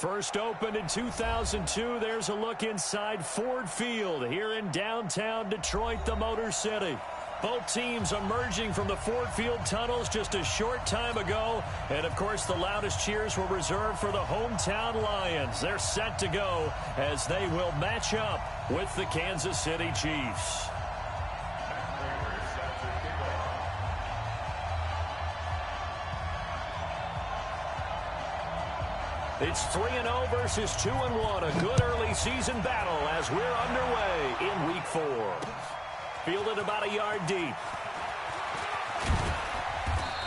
First opened in 2002. There's a look inside Ford Field here in downtown Detroit, the Motor City. Both teams emerging from the Ford Field tunnels just a short time ago. And, of course, the loudest cheers were reserved for the hometown Lions. They're set to go as they will match up with the Kansas City Chiefs. It's 3-0 versus 2-1. A good early season battle as we're underway in Week 4. Fielded about a yard deep.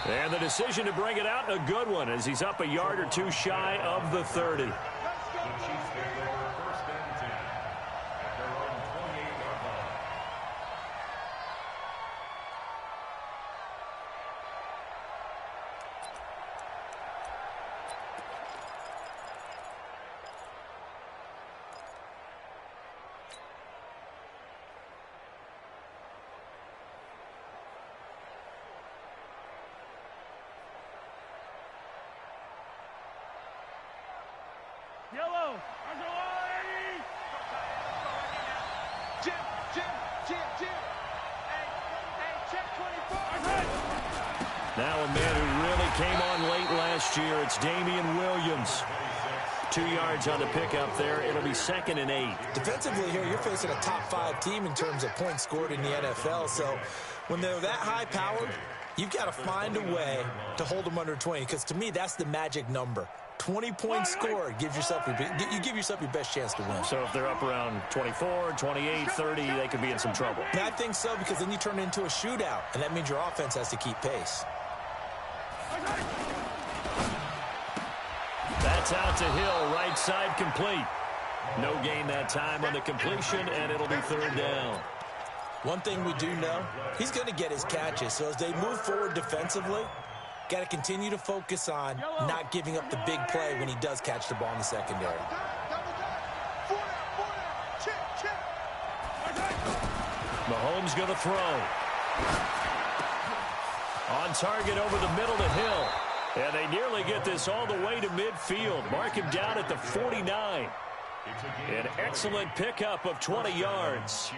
And the decision to bring it out, a good one, as he's up a yard or two shy of the 30. Yellow. Jim. Hey, check 24. Now a man who really came on late last year. It's Damian Williams. 2 yards on the pickup there. It'll be 2nd and 8. Defensively here, you're facing a top 5 team in terms of points scored in the NFL. So when they're that high-powered, you've got to find a way to hold them under 20. Because to me, that's the magic number. 20 points scored gives yourself you give yourself your best chance to win. So if they're up around 24, 28, 30, they could be in some trouble. And I think so, because then you turn it into a shootout, and that means your offense has to keep pace. That's out to Hill, right side complete. No gain that time on the completion, and it'll be 3rd down. One thing we do know, he's going to get his catches. So as they move forward defensively, got to continue to focus on not giving up the big play when he does catch the ball in the secondary. Mahomes going to throw. On target over the middle to Hill. And they nearly get this all the way to midfield. Mark him down at the 49. An excellent pickup of 20 yards.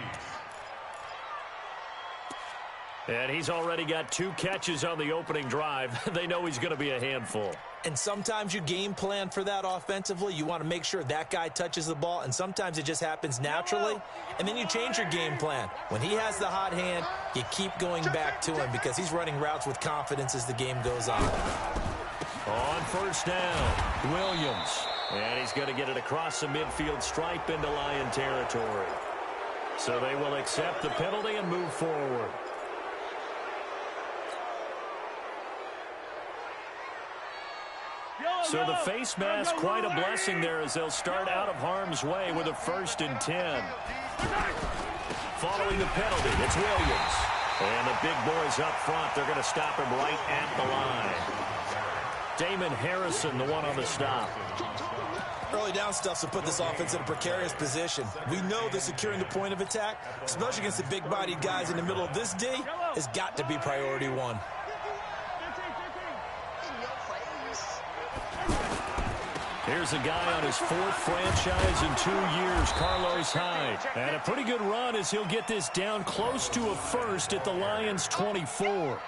And he's already got 2 catches on the opening drive. They know he's going to be a handful. And sometimes you game plan for that offensively. You want to make sure that guy touches the ball, and sometimes it just happens naturally. And then you change your game plan. When he has the hot hand, you keep going back to him because he's running routes with confidence as the game goes on. On 1st down, Williams. And he's going to get it across the midfield stripe into Lion territory. So they will accept the penalty and move forward. So the face mask, quite a blessing there as they'll start out of harm's way with a 1st and 10. Following the penalty, it's Williams. And the big boys up front, they're going to stop him right at the line. Damon Harrison, the one on the stop. Early down stuff to put this offense in a precarious position. We know that securing the point of attack, especially against the big-bodied guys in the middle of this D, has got to be priority 1. Here's a guy on his 4th franchise in 2 years, Carlos Hyde. And a pretty good run as he'll get this down close to a 1st at the Lions' 24. Well,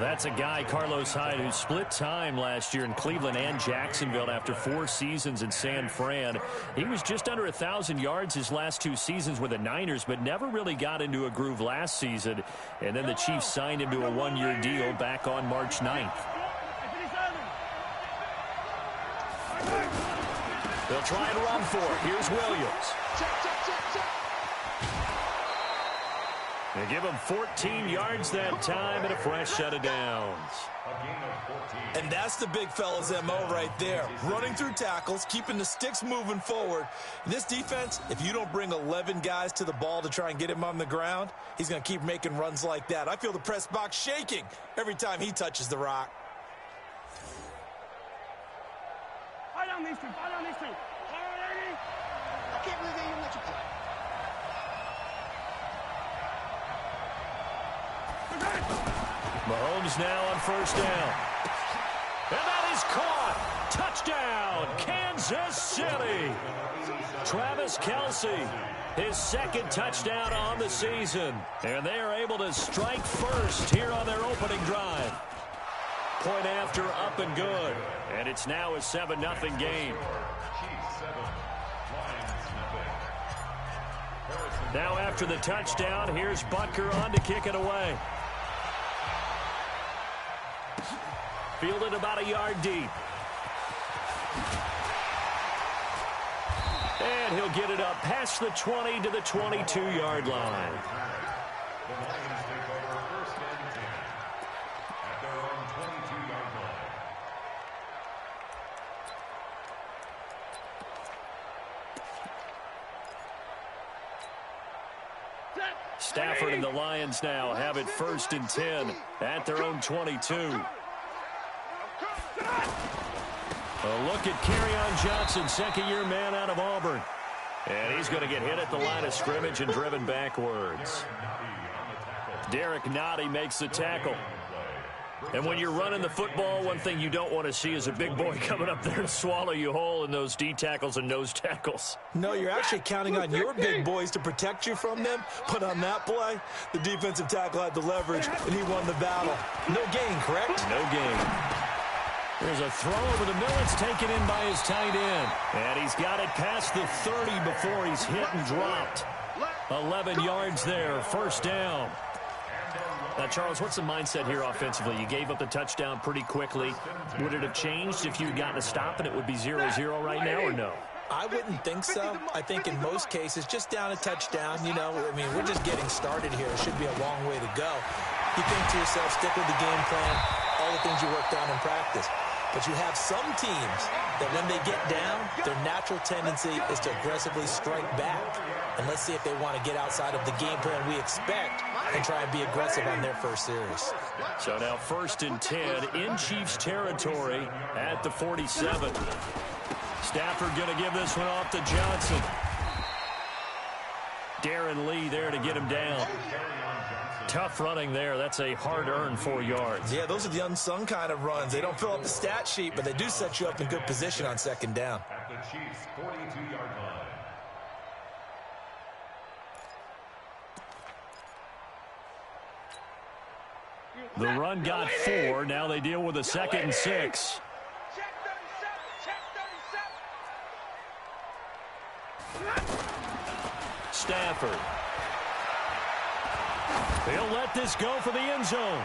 that's a guy, Carlos Hyde, who split time last year in Cleveland and Jacksonville after 4 seasons in San Fran. He was just under 1,000 yards his last 2 seasons with the Niners, but never really got into a groove last season. And then the Chiefs signed him to a 1-year deal back on March 9th. They'll try and run for it. Here's Williams. They give him 14 yards that time and a fresh set of downs. And that's the big fella's MO right there. Running through tackles, keeping the sticks moving forward. In this defense, if you don't bring 11 guys to the ball to try and get him on the ground, he's going to keep making runs like that. I feel the press box shaking every time he touches the rock. Fight on these two. I can't believe they even let you play. Mahomes now on 1st down. And that is caught. Touchdown, Kansas Kansas City. Travis Kelce, his second touchdown on the season. And they are able to strike first here on their opening drive. Point after, up and good. And it's now a 7-0 game. Now after the touchdown, here's Butker on to kick it away. Fielded about a yard deep. And he'll get it up past the 20 to the 22-yard line. The Lions take over first and 10 at their own 22-yard line. Stafford and the Lions now have it first and 10 at their own 22. A look at Kerryon Johnson, second-year man out of Auburn. And he's going to get hit at the line of scrimmage and driven backwards. Derek Nottie makes the tackle. And when you're running the football, one thing you don't want to see is a big boy coming up there and swallow you whole in those D tackles and nose tackles. No, you're actually counting on your big boys to protect you from them. But on that play, the defensive tackle had the leverage, and he won the battle. No gain, correct? No gain. There's a throw over the middle. It's taken in by his tight end. And he's got it past the 30 before he's hit and dropped. 11 yards there, first down. Now, Charles, what's the mindset here offensively? You gave up the touchdown pretty quickly. Would it have changed if you had gotten a stop and it would be 0-0 right now, or no? I wouldn't think so. I think in most cases, just down a touchdown, you know, I mean, we're just getting started here. It should be a long way to go. You think to yourself, stick with the game plan, all the things you worked on in practice. But you have some teams that when they get down, their natural tendency is to aggressively strike back. And let's see if they want to get outside of the game plan we expect and try and be aggressive on their first series. So now first and 10 in Chiefs territory at the 47. Stafford going to give this one off to Johnson. Darren Lee there to get him down. Tough running there. That's a hard-earned 4 yards. Yeah, those are the unsung kind of runs. They don't fill up the stat sheet, but they do set you up in good position on second down. At the Chiefs' 42-yard line. The run got 4. Now they deal with a 2nd and 6. Check 37. Check 37. Stafford. He'll let this go for the end zone.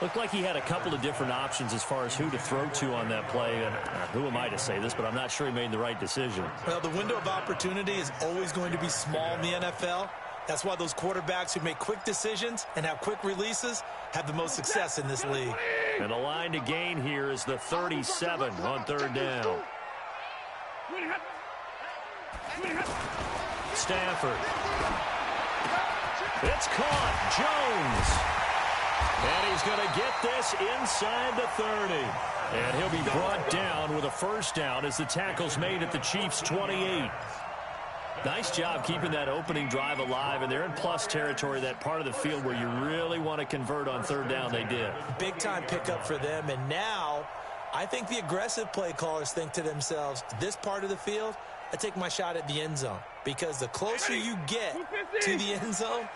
Looked like he had a couple of different options as far as who to throw to on that play. And who am I to say this, but I'm not sure he made the right decision. Well, the window of opportunity is always going to be small in the NFL. That's why those quarterbacks who make quick decisions and have quick releases have the most success in this league. And the line to gain here is the 37 on third down. Stafford. It's caught. Jones. And he's going to get this inside the 30. And he'll be brought down with a first down as the tackle's made at the Chiefs' 28. Nice job keeping that opening drive alive, and they're in plus territory, that part of the field where you really want to convert on third down. They did. Big-time pickup for them, and now I think the aggressive play callers think to themselves, this part of the field, I take my shot at the end zone, because the closer you get to the end zone,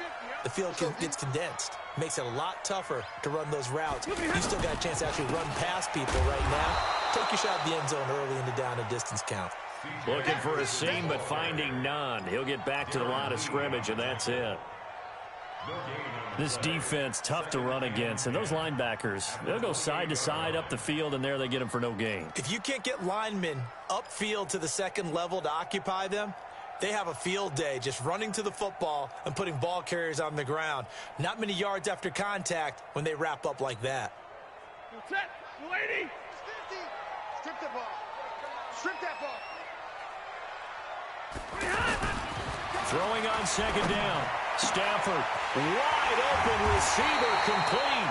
the field gets condensed. Makes it a lot tougher to run those routes. You still got a chance to actually run past people right now. Take your shot at the end zone early in the down and distance count. Looking for a seam, but finding none. He'll get back to the line of scrimmage, and that's it. This defense, tough to run against. And those linebackers, they'll go side to side up the field, and there they get them for no gain. If you can't get linemen upfield to the second level to occupy them, they have a field day just running to the football and putting ball carriers on the ground. Not many yards after contact when they wrap up like that. Set, lady. Strip the ball. Strip that ball. Throwing on second down. Stafford, wide open receiver, complete.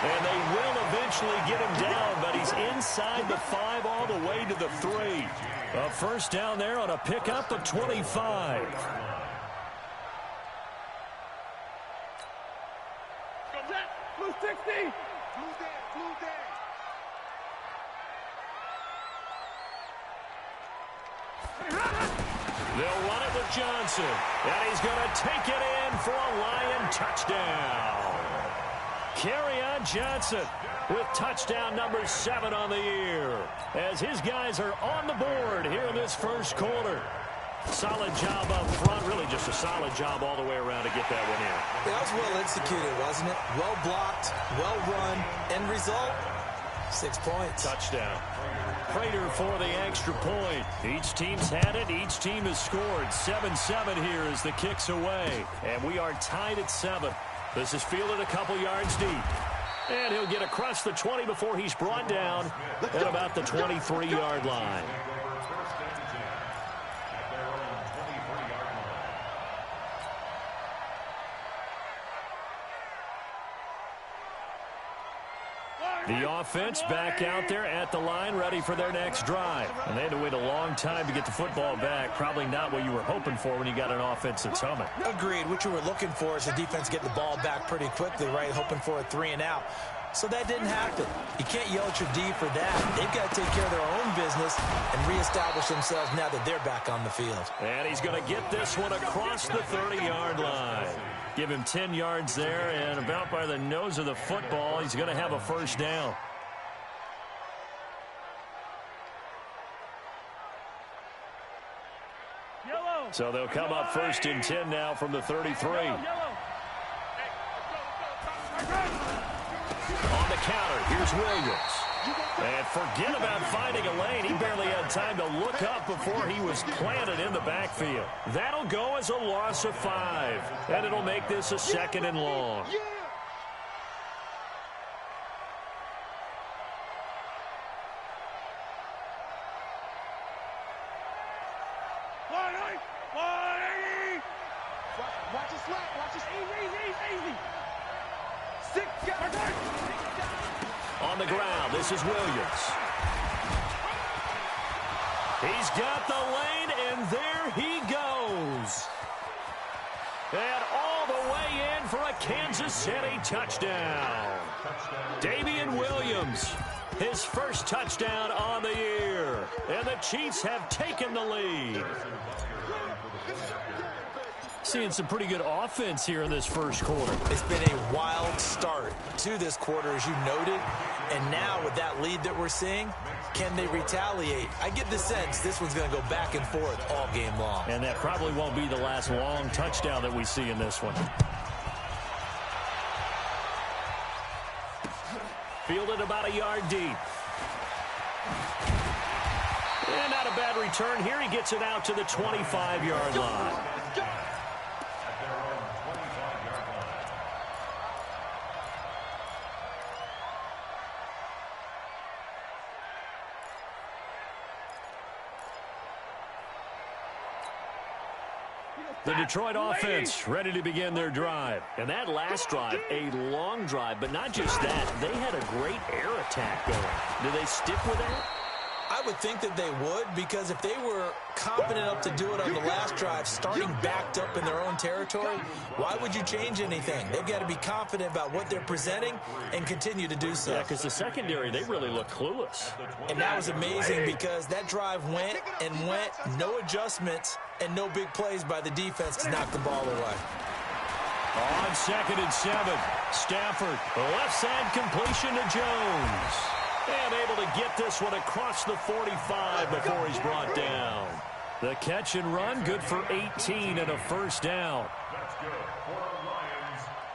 And they will eventually get him down, but he's inside the 5 all the way to the 3. A first down there on a pickup of 25. Blue 60. Blue They'll run it with Johnson. And he's going to take it in for a Lion touchdown. Kerryon Johnson with touchdown number 7 on the year, as his guys are on the board here in this first quarter. Solid job up front, really just a solid job all the way around to get that one in. That was well executed, wasn't it? Well blocked, well run. End result, 6 points. Touchdown. Prater for the extra point. Each team's had it. Each team has scored. 7-7 here as the kick's away. And we are tied at 7. This is fielded a couple yards deep. And he'll get across the 20 before he's brought down at about the 23-yard line. The offense back out there at the line, ready for their next drive. And they had to wait a long time to get the football back. Probably not what you were hoping for when you got an offense that's humming. Agreed. What you were looking for is the defense get the ball back pretty quickly, right? Hoping for a 3-and-out. So that didn't happen. You can't yell at your D for that. They've got to take care of their own business and reestablish themselves now that they're back on the field. And he's going to get this one across the 30-yard line. Give him 10 yards there, and about by the nose of the football, he's going to have a first down. Yellow. So they'll come up 1st and 10 now from the 33. Yellow. On the counter, here's Williams. And forget about finding a lane. He barely had time to look up before he was planted in the backfield. That'll go as a loss of 5. And it'll make this a 2nd and long. Watch it slap. Watch it. Easy. 6 yards. On the ground, this is Williams. He's got the lane, and there he goes. And all the way in for a Kansas City touchdown. Damian Williams, his first touchdown on the year. And the Chiefs have taken the lead. Seeing some pretty good offense here in this first quarter. It's been a wild start to this quarter, as you noted. And now with that lead that we're seeing, can they retaliate? I get the sense this one's going to go back and forth all game long. And that probably won't be the last long touchdown that we see in this one. Fielded about a yard deep. And not a bad return here. He gets it out to the 25-yard line. The Detroit offense ready to begin their drive. And that last drive, a long drive, but not just that. They had a great air attack going. Do they stick with that? I would think that they would, because if they were confident enough to do it on the last drive, starting backed up in their own territory, why would you change anything? They've got to be confident about what they're presenting and continue to do so. Yeah, because the secondary, they really look clueless. And that was amazing because that drive went and went, no adjustments and no big plays by the defense to knock the ball away. On 2nd and 7, Stafford, left side completion to Jones. And able to get this one across the 45 before he's brought down. The catch and run, good for 18 and a first down.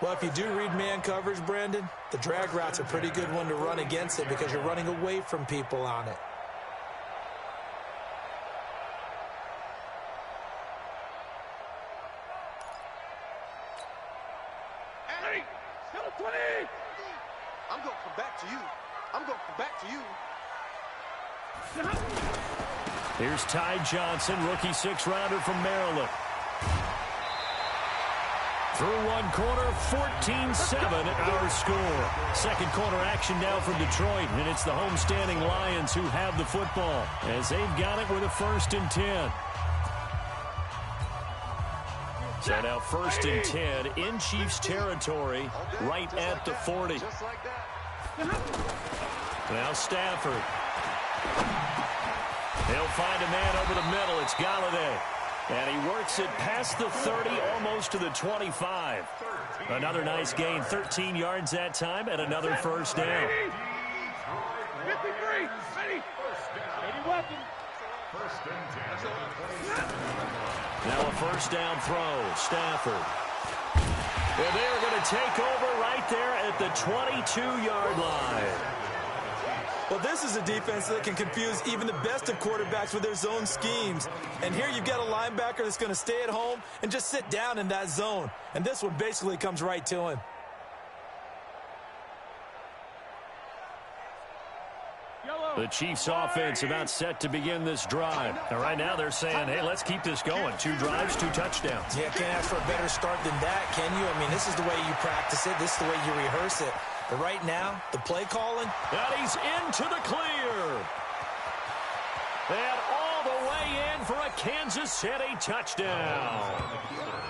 Well, if you do read man coverage, Brandon, the drag route's a pretty good one to run against it because you're running away from people on it. Hey, 20. I'm going to come back to you. Here's Ty Johnson, rookie 6th-rounder from Maryland. Through one quarter, 14-7 our score. Second quarter action now from Detroit, and it's the homestanding Lions who have the football as they've got it with a 1st and 10. So now 1st and 10 in Chiefs territory, right at the 40. Now Stafford. He'll find a man over the middle. It's Galladay. And he works it past the 30, almost to the 25. Another nice gain, 13 yards that time, and another first down. 53, ready. Weapon. Now a first down throw, Stafford. And they're going to take over right there at the 22-yard line. Well, this is a defense that can confuse even the best of quarterbacks with their zone schemes. And here you've got a linebacker that's going to stay at home and just sit down in that zone. And this one basically comes right to him. The Chiefs offense about set to begin this drive. And right now they're saying, hey, let's keep this going. 2 drives, 2 touchdowns. Yeah, can't ask for a better start than that, can you? I mean, this is the way you practice it. This is the way you rehearse it. But right now, the play calling. And he's into the clear. And all the way in for a Kansas City touchdown.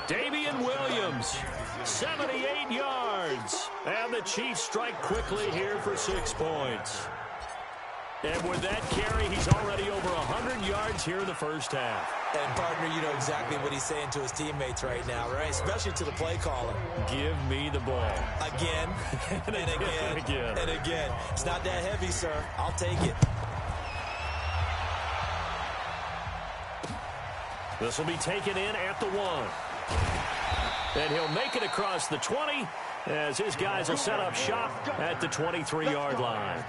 Damian Williams, 78 yards. And the Chiefs strike quickly here for 6 points. And with that carry, he's already over 100 yards here in the first half. And, partner, you know exactly what he's saying to his teammates right now, right? Especially to the play caller. Give me the ball. Again, and again, and again. It's not that heavy, sir. I'll take it. This will be taken in at the 1. And he'll make it across the 20 as his guys will set up shop at the 23-yard line.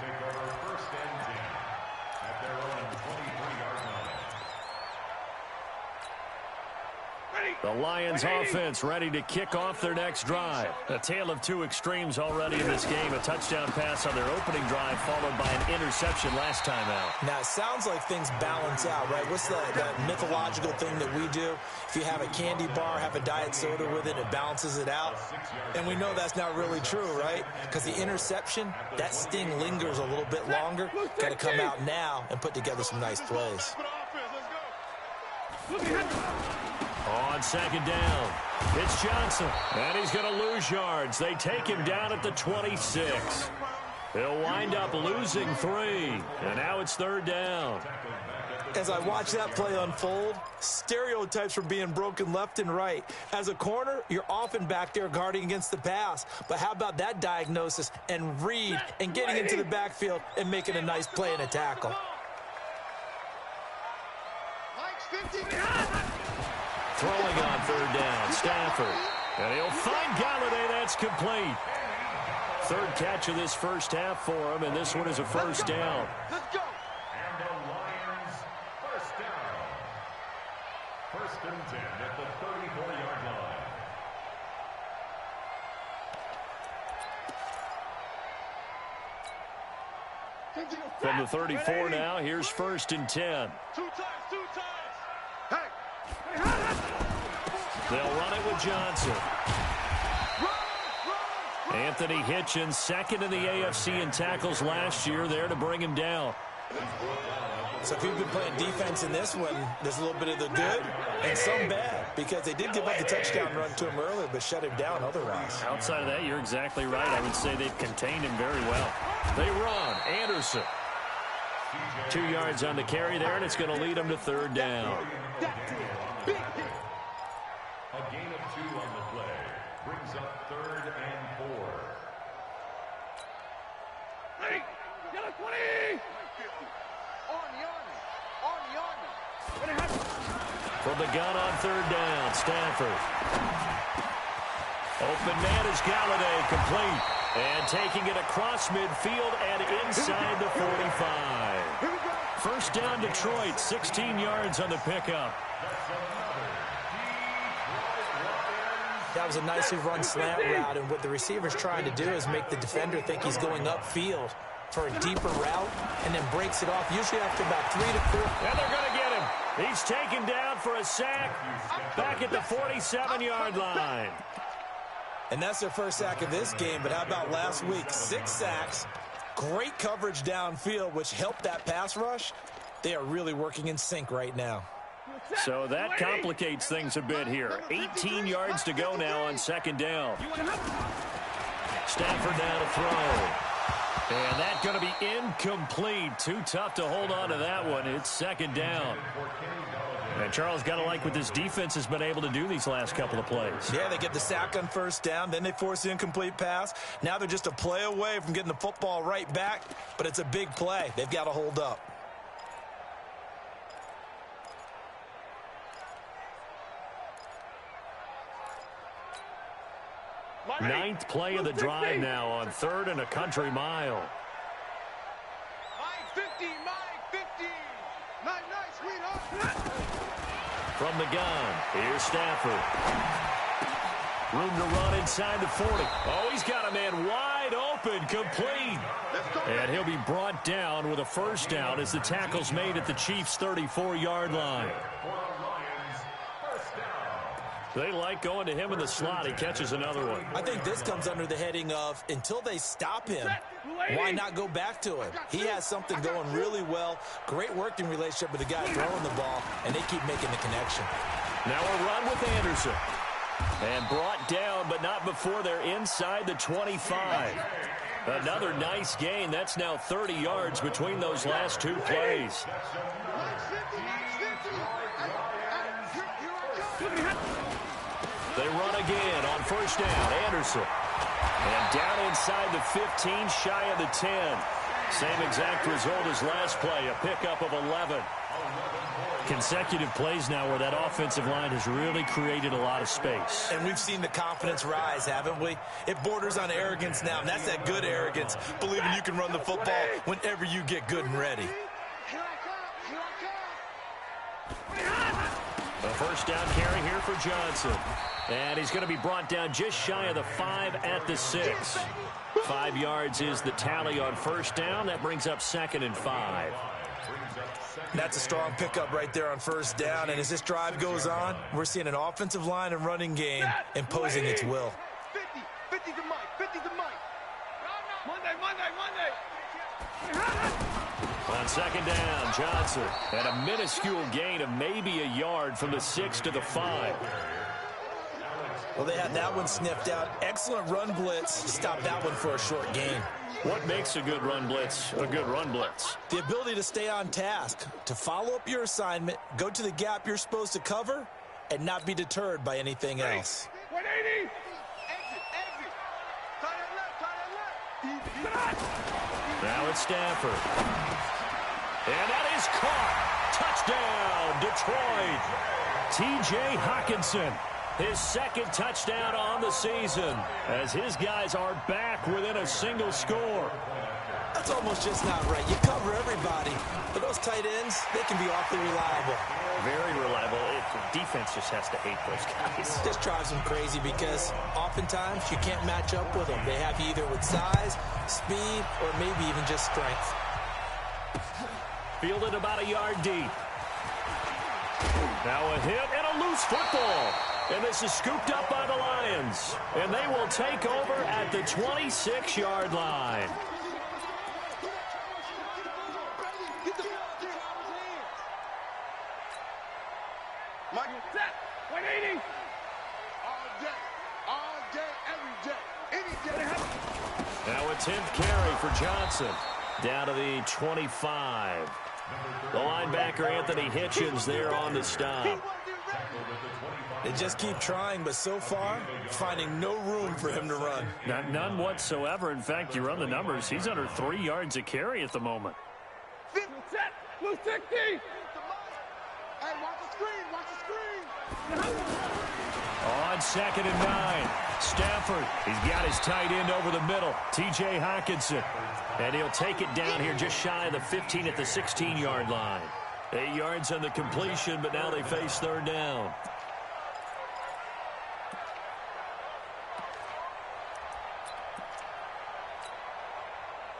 The Lions offense ready to kick off their next drive. A tale of 2 extremes already in this game. A touchdown pass on their opening drive followed by an interception last time out. Now, it sounds like things balance out, right? What's that mythological thing that we do? If you have a candy bar, have a diet soda with it, it balances it out. And we know that's not really true, right? Because the interception, that sting lingers a little bit longer. Got to come out now and put together some nice plays. On second down, it's Johnson, and he's going to lose yards. They take him down at the 26. He'll wind up losing 3, and now it's 3rd down. As I watch that play unfold, stereotypes are being broken left and right. As a corner, you're often back there guarding against the pass. But how about that diagnosis and read and getting into the backfield and making a nice play and a tackle? Throwing on 3rd down, Stafford. And he'll find Galladay. That's complete. 3rd catch of this first half for him, and this one is a first down. Let's go. And the Lions first down. 1st and 10 at the 34-yard line. From the 34 now, here's 1st and 10. 2 times. Hey. They'll run it with Johnson. Anthony Hitchens, 2nd in the AFC in tackles last year, there to bring him down. So if you've been playing defense in this one, there's a little bit of the good and some bad, because they did give up the touchdown run to him earlier, but shut him down otherwise. Outside of that, you're exactly right. I would say they've contained him very well. They run. Anderson. 2 yards on the carry there, and it's going to lead them to 3rd down. A gain of 2 on the play brings up 3rd and 4. Ready. Get a 20. From the gun on 3rd down, Stafford. Open man is Galladay, complete. And taking it across midfield and inside the 45. First down, Detroit, 16 yards on the pickup. That was a nicely run slant route, and what the receiver's trying to do is make the defender think he's going upfield for a deeper route, and then breaks it off, usually after about 3 to 4. And they're going to get him. He's taken down for a sack back at the 47-yard line. And that's their first sack of this game, but how about last week? 6 sacks, great coverage downfield, which helped that pass rush. They are really working in sync right now. So that complicates things a bit here. 18 yards to go now on 2nd down. Stafford now to throw. And that's going to be incomplete. Too tough to hold on to that one. It's second down. And Charles, got to like what this defense has been able to do these last couple of plays. Yeah, they get the sack on first down, then they force the incomplete pass. Now they're just a play away from getting the football right back, but it's a big play. They've got to hold up. Ninth play of the drive now on 3rd and a country mile. Mike 50, Mike 50. Nice, sweetheart. From the gun, here's Stafford. Room to run inside the 40. Oh, he's got a man wide open, complete. And he'll be brought down with a first down as the tackle's made at the Chiefs' 34-yard line. They like going to him in the slot. He catches another one. I think this comes under the heading of, until they stop him, why not go back to him? He has something going really well. Great working relationship with the guy throwing the ball, and they keep making the connection. Now a run with Anderson. And brought down, but not before they're inside the 25. Another nice gain. That's now 30 yards between those last two plays. They run again on first down. Anderson. And down inside the 15, shy of the 10. Same exact result as last play, a pickup of 11. Consecutive plays now where that offensive line has really created a lot of space. And we've seen the confidence rise, haven't we? It borders on arrogance now, and that's that good arrogance, believing you can run the football whenever you get good and ready. A first down carry here for Johnson. And he's going to be brought down just shy of the 5 at the 6. 5 yards is the tally on first down. That brings up 2nd and 5. That's a strong pickup right there on first down. And as this drive goes on, we're seeing an offensive line and running game imposing its will. 50 to Mike, 50 to Mike. Monday. On second down, Johnson. And a minuscule gain of maybe a yard from the 6 to the 5. Well, they had that one sniffed out. Excellent run blitz. Stop that one for a short gain. What makes a good run blitz a good run blitz? The ability to stay on task, to follow up your assignment, go to the gap you're supposed to cover, and not be deterred by anything else. 180. Exit. Tie that left. Now it's Stafford. And that is caught. Touchdown, Detroit. T.J. Hockenson. His second touchdown on the season as his guys are back within a single score. That's almost just not right. You cover everybody, but those tight ends, they can be awfully reliable. Very reliable. The defense just has to hate those guys. This drives them crazy because oftentimes you can't match up with them. They have you either with size, speed, or maybe even just strength. Fielded about a yard deep. Now a hit and a loose football. And this is scooped up by the Lions. And they will take over at the 26-yard line. Mike, set. 180. All day, every day, any day. Now a 10th carry for Johnson. Down to the 25. The linebacker, Anthony Hitchens, there on the stop. They just keep trying, but so far, finding no room for him to run. None whatsoever. In fact, you run the numbers. He's under 3 yards a carry at the moment. Set. Blue 60. Hey, watch the screen. On 2nd and 9. Stafford, he's got his tight end over the middle, T.J. Hockenson. And he'll take it down here just shy of the 15 at the 16-yard line. 8 yards on the completion, but now they face third down.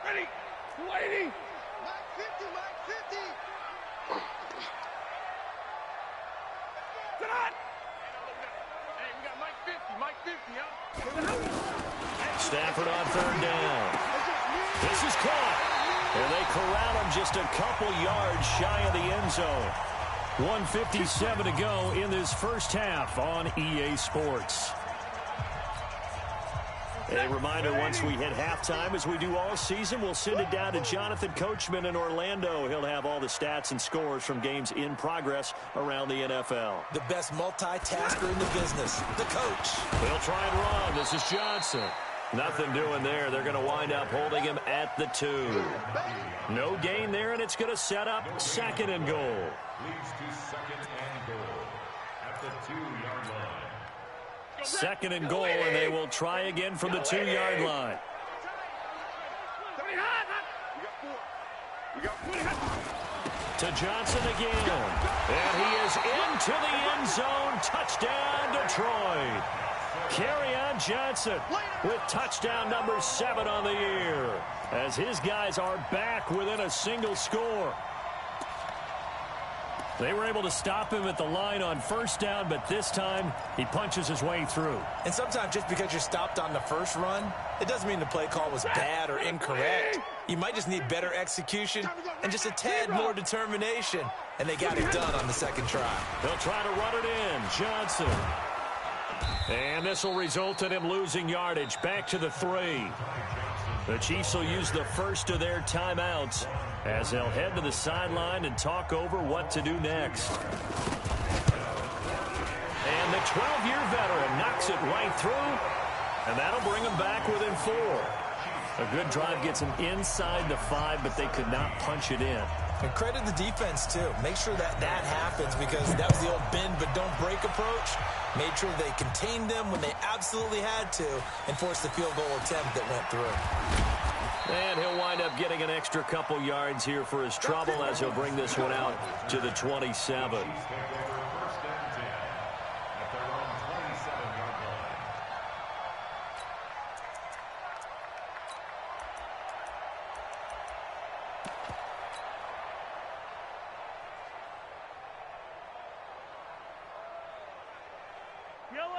Ready. 280. Mike 50. Sit on. Hey, we got Mike 50, huh? Stafford on third down. This is caught. And they corral him just a couple yards shy of the end zone. 1:57 to go in this first half on EA Sports. A reminder, once we hit halftime, as we do all season, we'll send it down to Jonathan Coachman in Orlando. He'll have all the stats and scores from games in progress around the NFL. The best multitasker in the business, the coach. They'll try and run. This is Johnson. Nothing doing there. They're going to wind up holding him at the 2. No gain there, and it's going to set up 2nd and goal. Leads to 2nd and goal at the 2-yard line. 2nd and goal, and they will try again from the 2-yard line. To Johnson again. And he is into the end zone. Touchdown, Detroit. Kerryon Johnson with touchdown number 7 on the year, as his guys are back within a single score. They were able to stop him at the line on 1st down, but this time he punches his way through. And sometimes just because you're stopped on the first run, it doesn't mean the play call was bad or incorrect. You might just need better execution and just a tad more determination. And they got it done on the 2nd try. They'll try to run it in. Johnson. And this will result in him losing yardage. Back to the 3. The Chiefs will use the first of their timeouts as they'll head to the sideline and talk over what to do next. And the 12-year veteran knocks it right through, and that'll bring him back within 4. A good drive gets him inside the 5, but they could not punch it in. And credit the defense, too. Make sure that happens, because that was the old bend but don't break approach. Made sure they contained them when they absolutely had to and forced the field goal attempt that went through. And he'll wind up getting an extra couple yards here for his trouble as he'll bring this one out to the 27.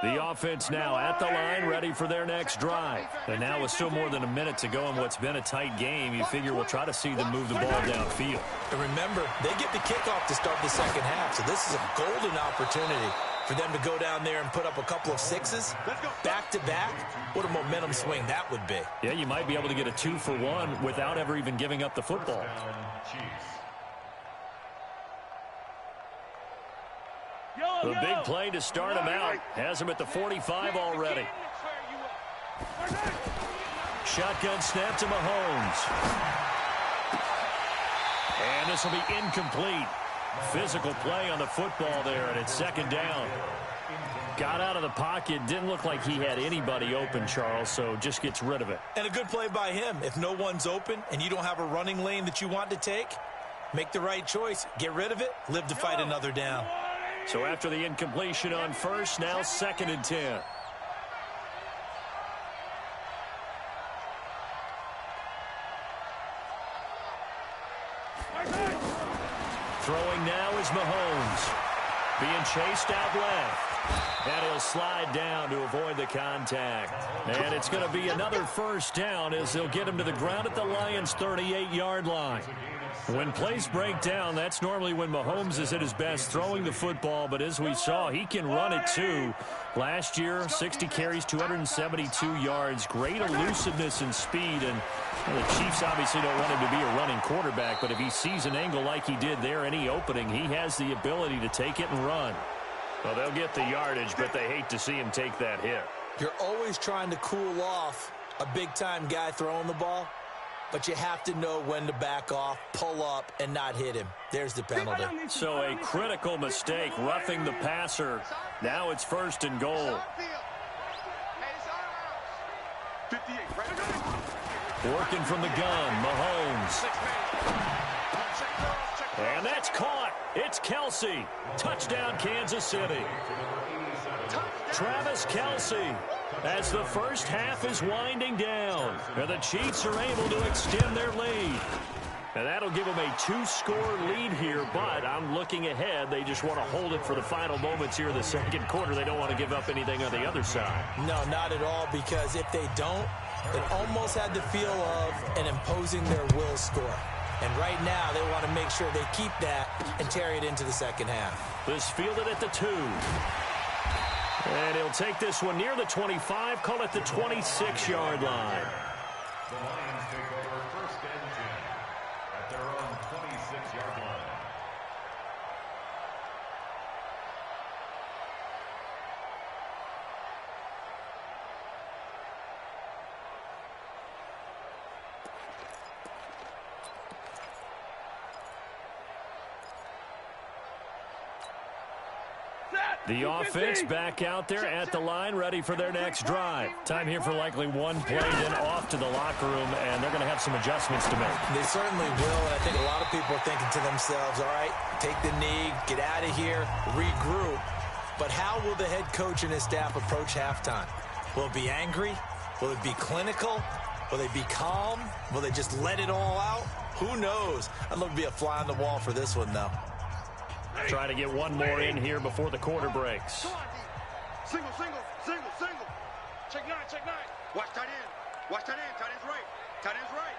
The offense now at the line, ready for their next drive. And now with still more than a minute to go in what's been a tight game, you figure we'll try to see them move the ball downfield. And remember, they get the kickoff to start the 2nd half, so this is a golden opportunity for them to go down there and put up a couple of 6s back-to-back. What a momentum swing that would be. Yeah, you might be able to get a 2-for-1 without ever even giving up the football. The big play to start him out has him at the 45 already. Shotgun snap to Mahomes. And this will be incomplete. Physical play on the football there, and it's 2nd down. Got out of the pocket. Didn't look like he had anybody open, Charles, so just gets rid of it. And a good play by him. If no one's open and you don't have a running lane that you want to take, make the right choice. Get rid of it. Live to fight another down. So after the incompletion on 1st, now 2nd and 10. Throwing now is Mahomes. Being chased out left. And he'll slide down to avoid the contact. And it's going to be another 1st down as they'll get him to the ground at the Lions' 38-yard line. When plays break down, that's normally when Mahomes is at his best throwing the football, but as we saw, he can run it too. Last year, 60 carries, 272 yards, great elusiveness and speed, and the Chiefs obviously don't want him to be a running quarterback, but if he sees an angle like he did there, any opening, he has the ability to take it and run. Well, they'll get the yardage, but they hate to see him take that hit. You're always trying to cool off a big-time guy throwing the ball, but you have to know when to back off, pull up, and not hit him. There's the penalty. So a critical mistake, roughing the passer. Now it's 1st and goal. Working from the gun, Mahomes. And that's caught. It's Kelce. Touchdown, Kansas City. Travis Kelce, as the 1st half is winding down, and the Chiefs are able to extend their lead. And that'll give them a 2-score lead here, but I'm looking ahead. They just want to hold it for the final moments here in the 2nd quarter. They don't want to give up anything on the other side. No, not at all, because if they don't, it almost had the feel of an imposing their will score. And right now, they want to make sure they keep that and carry it into the 2nd half. This fielded at the 2. And he'll take this one near the 25, call it the 26-yard line. The Lions take over 1st and 10 at their own 26-yard line. The offense back out there at the line, ready for their next drive. Time here for likely one play, then off to the locker room, and they're going to have some adjustments to make. They certainly will, and I think a lot of people are thinking to themselves, all right, take the knee, get out of here, regroup. But how will the head coach and his staff approach halftime? Will it be angry? Will it be clinical? Will they be calm? Will they just let it all out? Who knows? I'd love to be a fly on the wall for this one, though. Try to get one more in here before the quarter breaks. Single, single, single, single. Check nine, check nine. Watch tight end. Watch tight end. Tight end's right. Tight end's right.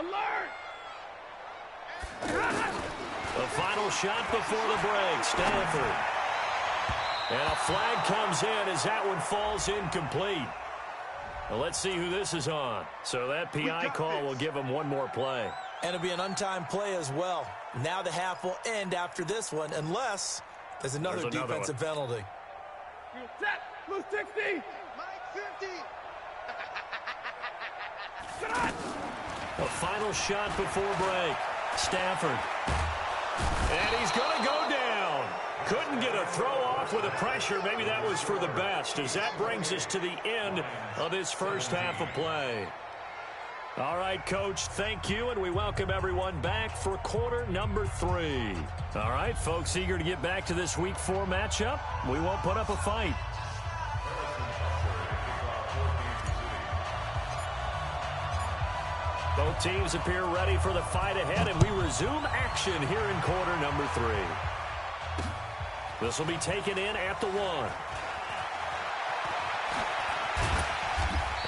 Alert! The final shot before the break, Stanford. And a flag comes in as that one falls incomplete. Well, let's see who this is on. So that PI call will give him one more play. And it'll be an untimed play as well. Now the half will end after this one, unless there's another defensive penalty. You set. Blue 60. Mike 50. The final shot before break. Stafford. And he's going to go down. Couldn't get a throw off with the pressure. Maybe that was for the best, as that brings us to the end of this first half of play. All right, Coach, thank you, and we welcome everyone back for quarter number 3. All right, folks, eager to get back to this Week 4 matchup. We won't put up a fight. Both teams appear ready for the fight ahead, and we resume action here in quarter number 3. This will be taken in at the 1.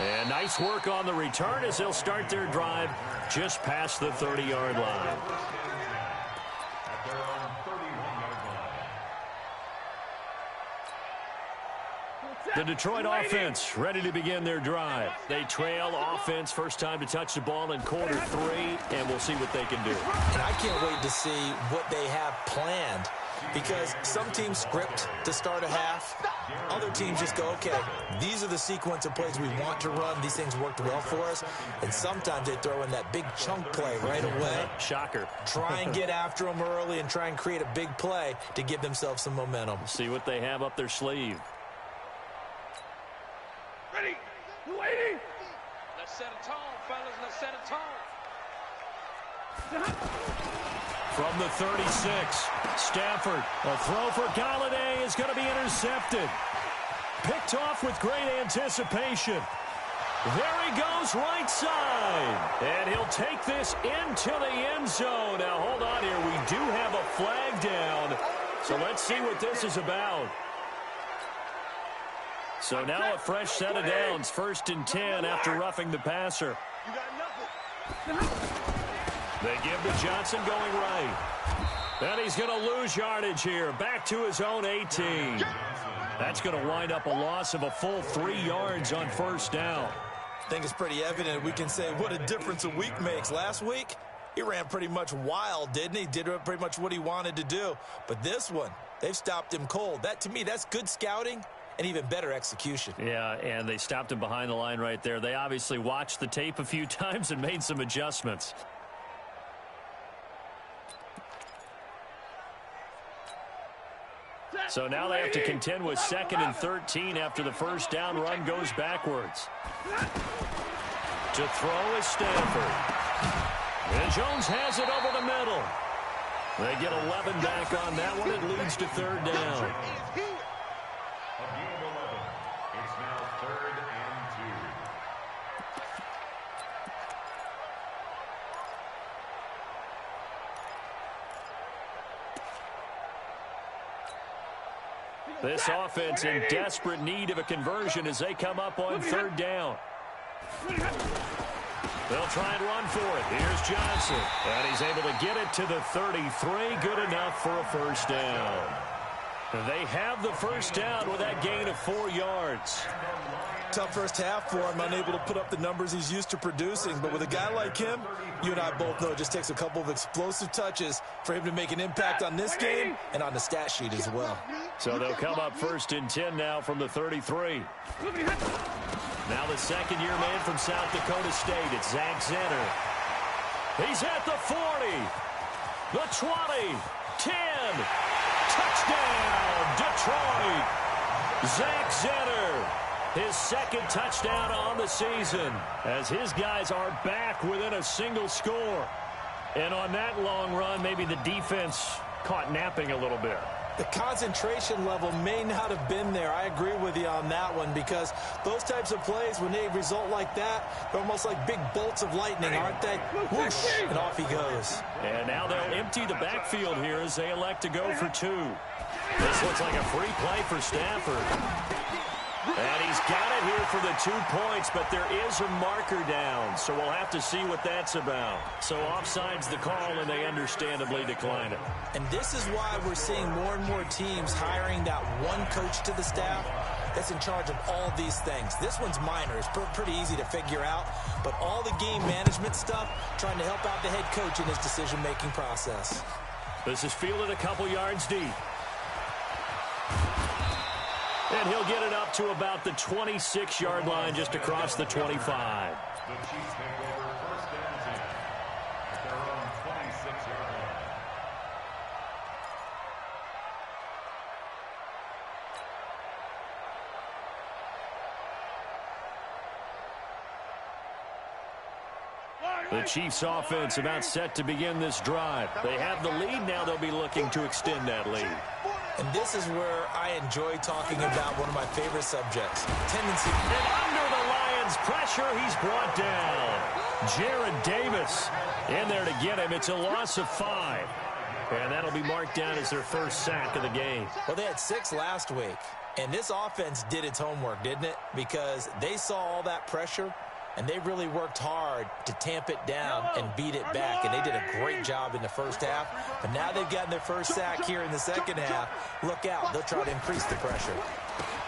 And nice work on the return as they'll start their drive just past the 30-yard line. The Detroit offense ready to begin their drive. They trail offense, first time to touch the ball in quarter 3, and we'll see what they can do. And I can't wait to see what they have planned, because some teams script to start a half. Other teams just go, okay, these are the sequence of plays we want to run. These things worked well for us. And sometimes they throw in that big chunk play right away. Shocker. Try and get after them early and try and create a big play to give themselves some momentum. See what they have up their sleeve. Ready. Waiting. Let's set a tone, fellas. Let's set a tone. From the 36, Stafford, a throw for Galladay is going to be intercepted. Picked off with great anticipation. There he goes, right side. And he'll take this into the end zone. Now, hold on here. We do have a flag down. So let's see what this is about. So now a fresh set of downs, 1st and 10 after roughing the passer. You got nothing. They give to Johnson going right. And he's going to lose yardage here. Back to his own 18. That's going to wind up a loss of a full 3 yards on 1st down. I think it's pretty evident we can say what a difference a week makes. Last week, he ran pretty much wild, didn't he? Did pretty much what he wanted to do. But this one, they've stopped him cold. That, to me, that's good scouting and even better execution. Yeah, and they stopped him behind the line right there. They obviously watched the tape a few times and made some adjustments. So now they have to contend with 2nd and 13 after the 1st down run goes backwards. To throw is Stanford. And Jones has it over the middle. They get 11 back on that one. It leads to 3rd down. It's now 3rd and 2. This offense in desperate need of a conversion as they come up on 3rd down. They'll try and run for it. Here's Johnson. And he's able to get it to the 33. Good enough for a first down. They have the first down with that gain of 4 yards. Tough first half for him, unable to put up the numbers he's used to producing. But with a guy like him, you and I both know it just takes a couple of explosive touches for him to make an impact on this game and on the stat sheet as well. So they'll come up 1st and 10 now from the 33. Now the second-year man from South Dakota State, it's Zach Zenner. He's at the 40, the 20, 10, touchdown, Detroit. Zach Zenner, his second touchdown on the season, as his guys are back within a single score. And on that long run, maybe the defense caught napping a little bit. The concentration level may not have been there. I agree with you on that one, because those types of plays, when they result like that, they're almost like big bolts of lightning, aren't they? Whoosh, and off he goes. And now they'll empty the backfield here as they elect to go for 2. This looks like a free play for Stafford. And he's got it here for the 2 points, but there is a marker down, so we'll have to see what that's about. So offside's the call, and they understandably decline it. And this is why we're seeing more and more teams hiring that one coach to the staff that's in charge of all these things. This one's minor. It's pretty easy to figure out, but all the game management stuff, trying to help out the head coach in his decision-making process. This is fielded a couple yards deep. And he'll get it up to about the 26-yard line, just across the 25. The Chiefs take over 1st and 10 at their own 26-yard line. The Chiefs offense about set to begin this drive. They have the lead. Now they'll be looking to extend that lead. And this is where I enjoy talking about one of my favorite subjects, tendency. And under the Lions' pressure, he's brought down. Jared Davis in there to get him. It's a loss of 5. And that'll be marked down as their first sack of the game. Well, they had 6 last week. And this offense did its homework, didn't it? Because they saw all that pressure, and they really worked hard to tamp it down and beat it back. And they did a great job in the first half. But now they've gotten their first sack here in the second half. Look out. They'll try to increase the pressure.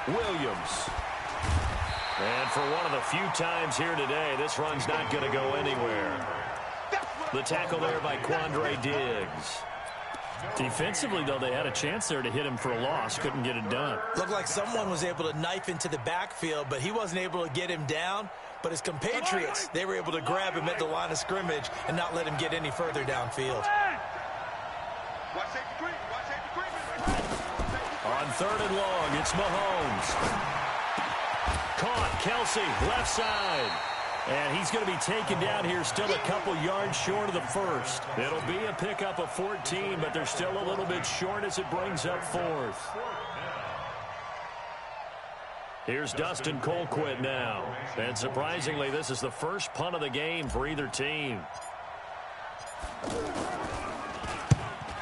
Williams. And for one of the few times here today, this run's not going to go anywhere. The tackle there by Quandre Diggs. Defensively, though, they had a chance there to hit him for a loss. Couldn't get it done. Looked like someone was able to knife into the backfield, but he wasn't able to get him down. But his compatriots, they were able to grab him at the line of scrimmage and not let him get any further downfield. On 3rd and long, it's Mahomes. Caught, Kelsey, left side. And he's going to be taken down here, still a couple yards short of the first. It'll be a pickup of 14, but they're still a little bit short as it brings up 4th. Here's Dustin Colquitt now. And surprisingly, this is the first punt of the game for either team.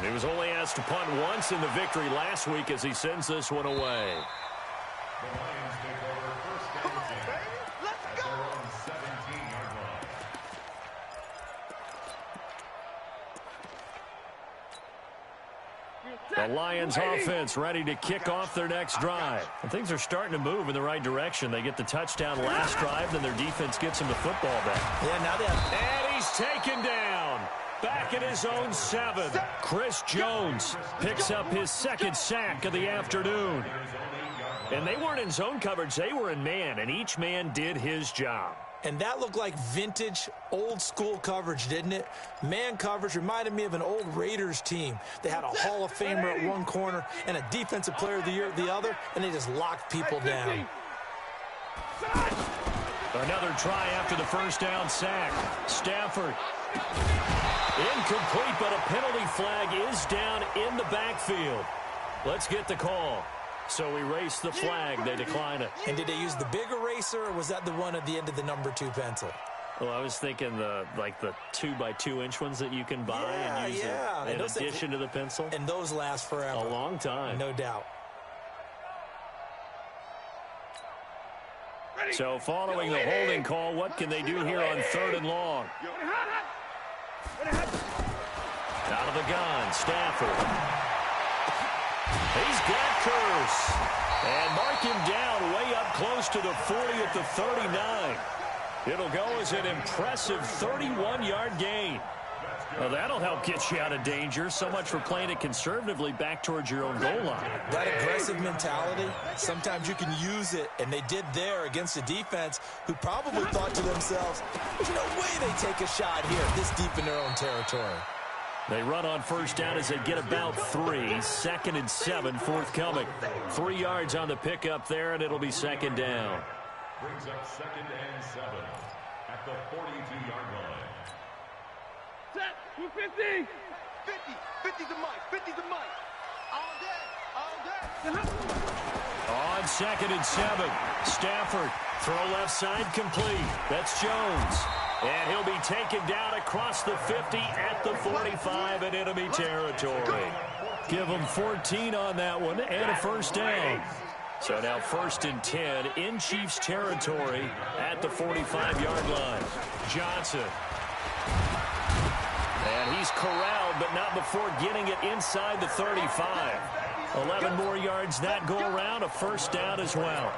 He was only asked to punt once in the victory last week as he sends this one away. The Lions take over 1st and 10 at their own 17-yard line. The Lions offense ready to kick off their next drive. And things are starting to move in the right direction. They get the touchdown last drive, then their defense gets them the football back. Yeah, now they have... And he's taken down. Back at his own 7. Chris Jones picks up his second sack of the afternoon. And they weren't in zone coverage. They were in man, and each man did his job. And that looked like vintage, old-school coverage, didn't it? Man coverage reminded me of an old Raiders team. They had a Hall of Famer at one corner and a Defensive Player of the Year at the other, and they just locked people down. Another try after the first down sack. Stafford. Incomplete, but a penalty flag is down in the backfield. Let's get the call. So erase the flag. They decline it. And did they use the big eraser, or was that the one at the end of the number 2 pencil? Well, I was thinking the 2x2-inch ones that you can buy and use in addition to the pencil. And those last forever. A long time. No doubt. So following the holding call, what can they do here on 3rd and long? Out of the gun, Stafford. He's got Curse. And mark him down way up close to the 40 at the 39. It'll go as an impressive 31-yard gain. Well, that'll help get you out of danger. So much for playing it conservatively back towards your own goal line. That aggressive mentality, sometimes you can use it, and they did there against a defense who probably thought to themselves, there's no way they take a shot here this deep in their own territory. They run on 1st down as they get about 3. 2nd and 7 forthcoming. 3 yards on the pickup there, and it'll be 2nd down. Brings up 2nd and 7 at the 42-yard line. Set. 250. 50 to Mike. 50 to Mike. All day. On 2nd and 7, Stafford. Throw left side complete. That's Jones. And he'll be taken down across the 50 at the 45 in enemy territory. Give him 14 on that one and a 1st down. So now 1st and 10 in Chiefs territory at the 45-yard line. Johnson. And he's corralled, but not before getting it inside the 35. 11 more yards that go around, a 1st down as well.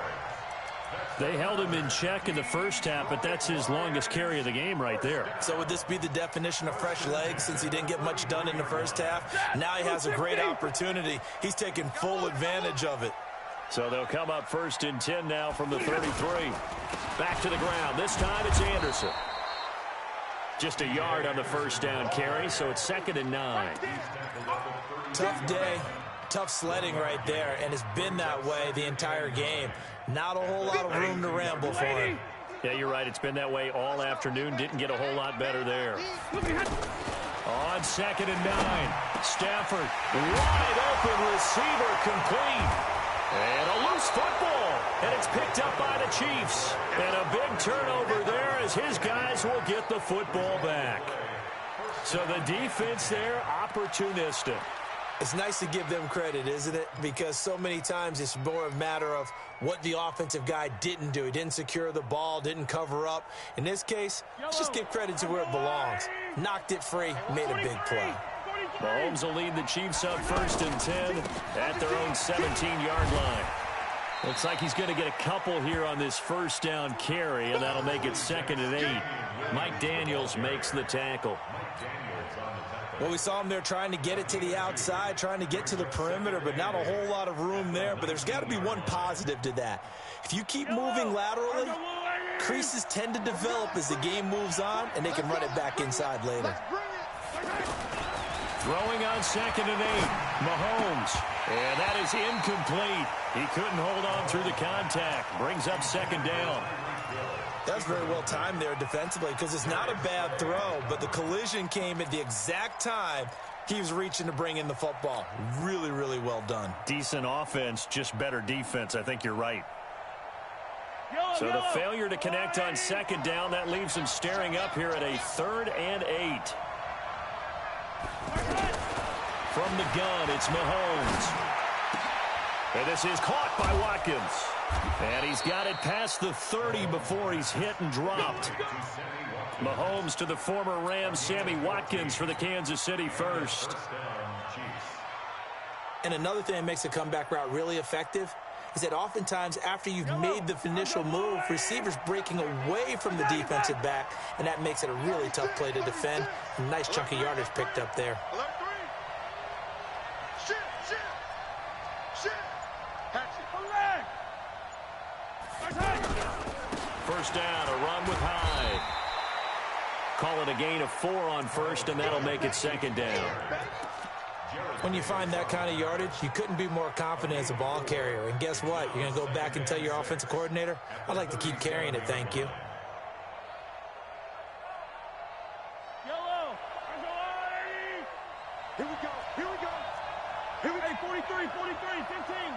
They held him in check in the 1st half, but that's his longest carry of the game right there. So would this be the definition of fresh legs since he didn't get much done in the 1st half? Now he has a great opportunity. He's taking full advantage of it. So they'll come up 1st and 10 now from the 33. Back to the ground. This time it's Anderson. Just a yard on the 1st down carry, so it's 2nd and 9. Tough day. Tough sledding right there, and it's been that way the entire game. Not a whole lot of room to ramble for him. Yeah, you're right. It's been that way all afternoon. Didn't get a whole lot better there. On 2nd and 9, Stafford, wide open receiver complete. And a loose football, and it's picked up by the Chiefs. And a big turnover there as his guys will get the football back. So the defense there, opportunistic. It's nice to give them credit, isn't it? Because so many times it's more a matter of what the offensive guy didn't do. He didn't secure the ball, didn't cover up. In this case, let's just give credit to where it belongs. Knocked it free, made a big play. Mahomes will lead the Chiefs up 1st and 10 at their own 17-yard line. Looks like he's going to get a couple here on this 1st down carry, and that'll make it 2nd and 8. Mike Daniels makes the tackle. Well, we saw him there trying to get it to the outside, trying to get to the perimeter, but not a whole lot of room there. But there's got to be one positive to that. If you keep moving laterally, creases tend to develop as the game moves on, and they can run it back inside later. Throwing on 2nd and 8, Mahomes. And that is incomplete. He couldn't hold on through the contact. Brings up 2nd down. That's very well timed there defensively because it's not a bad throw, but the collision came at the exact time he was reaching to bring in the football. Really, really well done. Decent offense, just better defense. I think you're right. So the failure to connect on 2nd down, that leaves him staring up here at a 3rd and 8. From the gun, it's Mahomes. And this is caught by Watkins. And he's got it past the 30 before he's hit and dropped. Mahomes to the former Rams, Sammy Watkins for the Kansas City first. And another thing that makes a comeback route really effective is that oftentimes after you've made the initial move, receivers breaking away from the defensive back, and that makes it a really tough play to defend. A nice chunk of yardage picked up there. First down, a run with Hyde. Call it a gain of 4 on 1st, and that'll make it 2nd down. When you find that kind of yardage, you couldn't be more confident as a ball carrier. And guess what? You're going to go back and tell your offensive coordinator, I'd like to keep carrying it, thank you. Yellow. Here we go. Here we go. Here we go. Hey, 43, 15.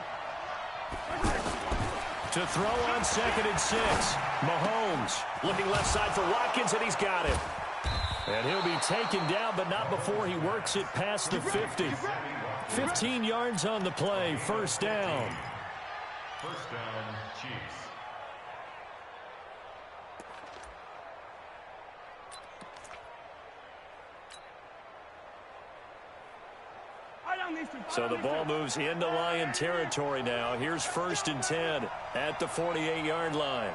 To throw on 2nd and 6. Mahomes looking left side for Watkins, and he's got it. And he'll be taken down, but not before he works it past the 50. 15 yards on the play, 1st down. First down, Chiefs. So the ball moves into Lion territory now. Here's 1st and 10 at the 48-yard line.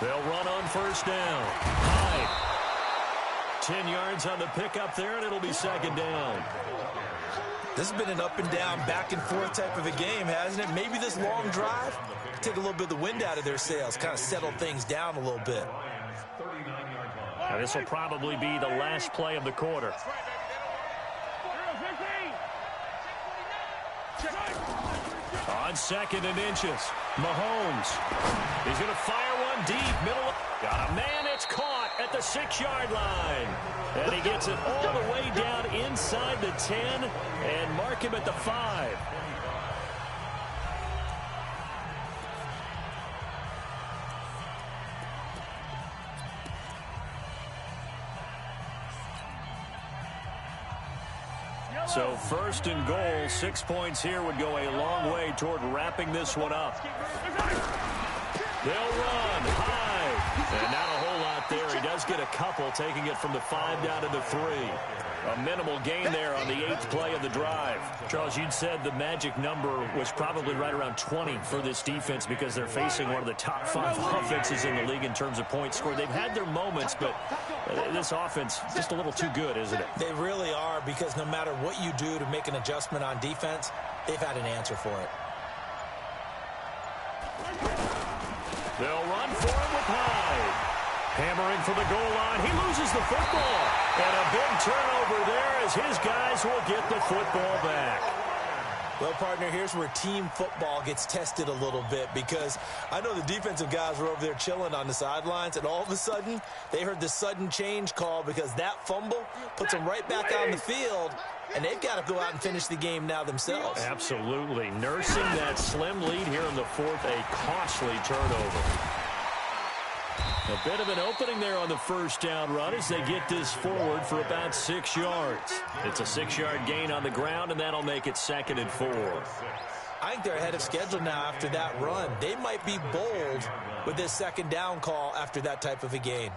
They'll run on 1st down. Hyde. 10 yards on the pickup there, and it'll be 2nd down. This has been an up and down, back and forth type of a game, hasn't it? Maybe this long drive take a little bit of the wind out of their sails, kind of settle things down a little bit. Now, this will probably be the last play of the quarter. On 2nd and inches, Mahomes. He's going to fire one deep, middle. Got a man, it's caught at the 6-yard line. And he gets it all the way down inside the 10 and mark him at the 5. So 1st and goal, 6 points here would go a long way toward wrapping this one up. They'll run high, and not a whole lot there. He does get a couple, taking it from the 5 down to the 3. A minimal gain there on the 8th play of the drive. Charles, you'd said the magic number was probably right around 20 for this defense because they're facing one of the top 5 offenses in the league in terms of points scored. They've had their moments, but this offense just a little too good, isn't it? They really are, because no matter what you do to make an adjustment on defense, they've had an answer for it. They'll run for it with Hyde. Hammering for the goal line. He loses the football. And a big turnover there as his guys will get the football back. Well, partner, here's where team football gets tested a little bit, because I know the defensive guys were over there chilling on the sidelines, and all of a sudden they heard the sudden change call because that fumble puts them right back on the field, and they've got to go out and finish the game now themselves. Absolutely. Nursing that slim lead here in the 4th, a costly turnover. A bit of an opening there on the 1st down run as they get this forward for about 6 yards. It's a 6-yard gain on the ground, and that'll make it 2nd and 4. I think they're ahead of schedule now after that run. They might be bold with this 2nd down call after that type of a gain.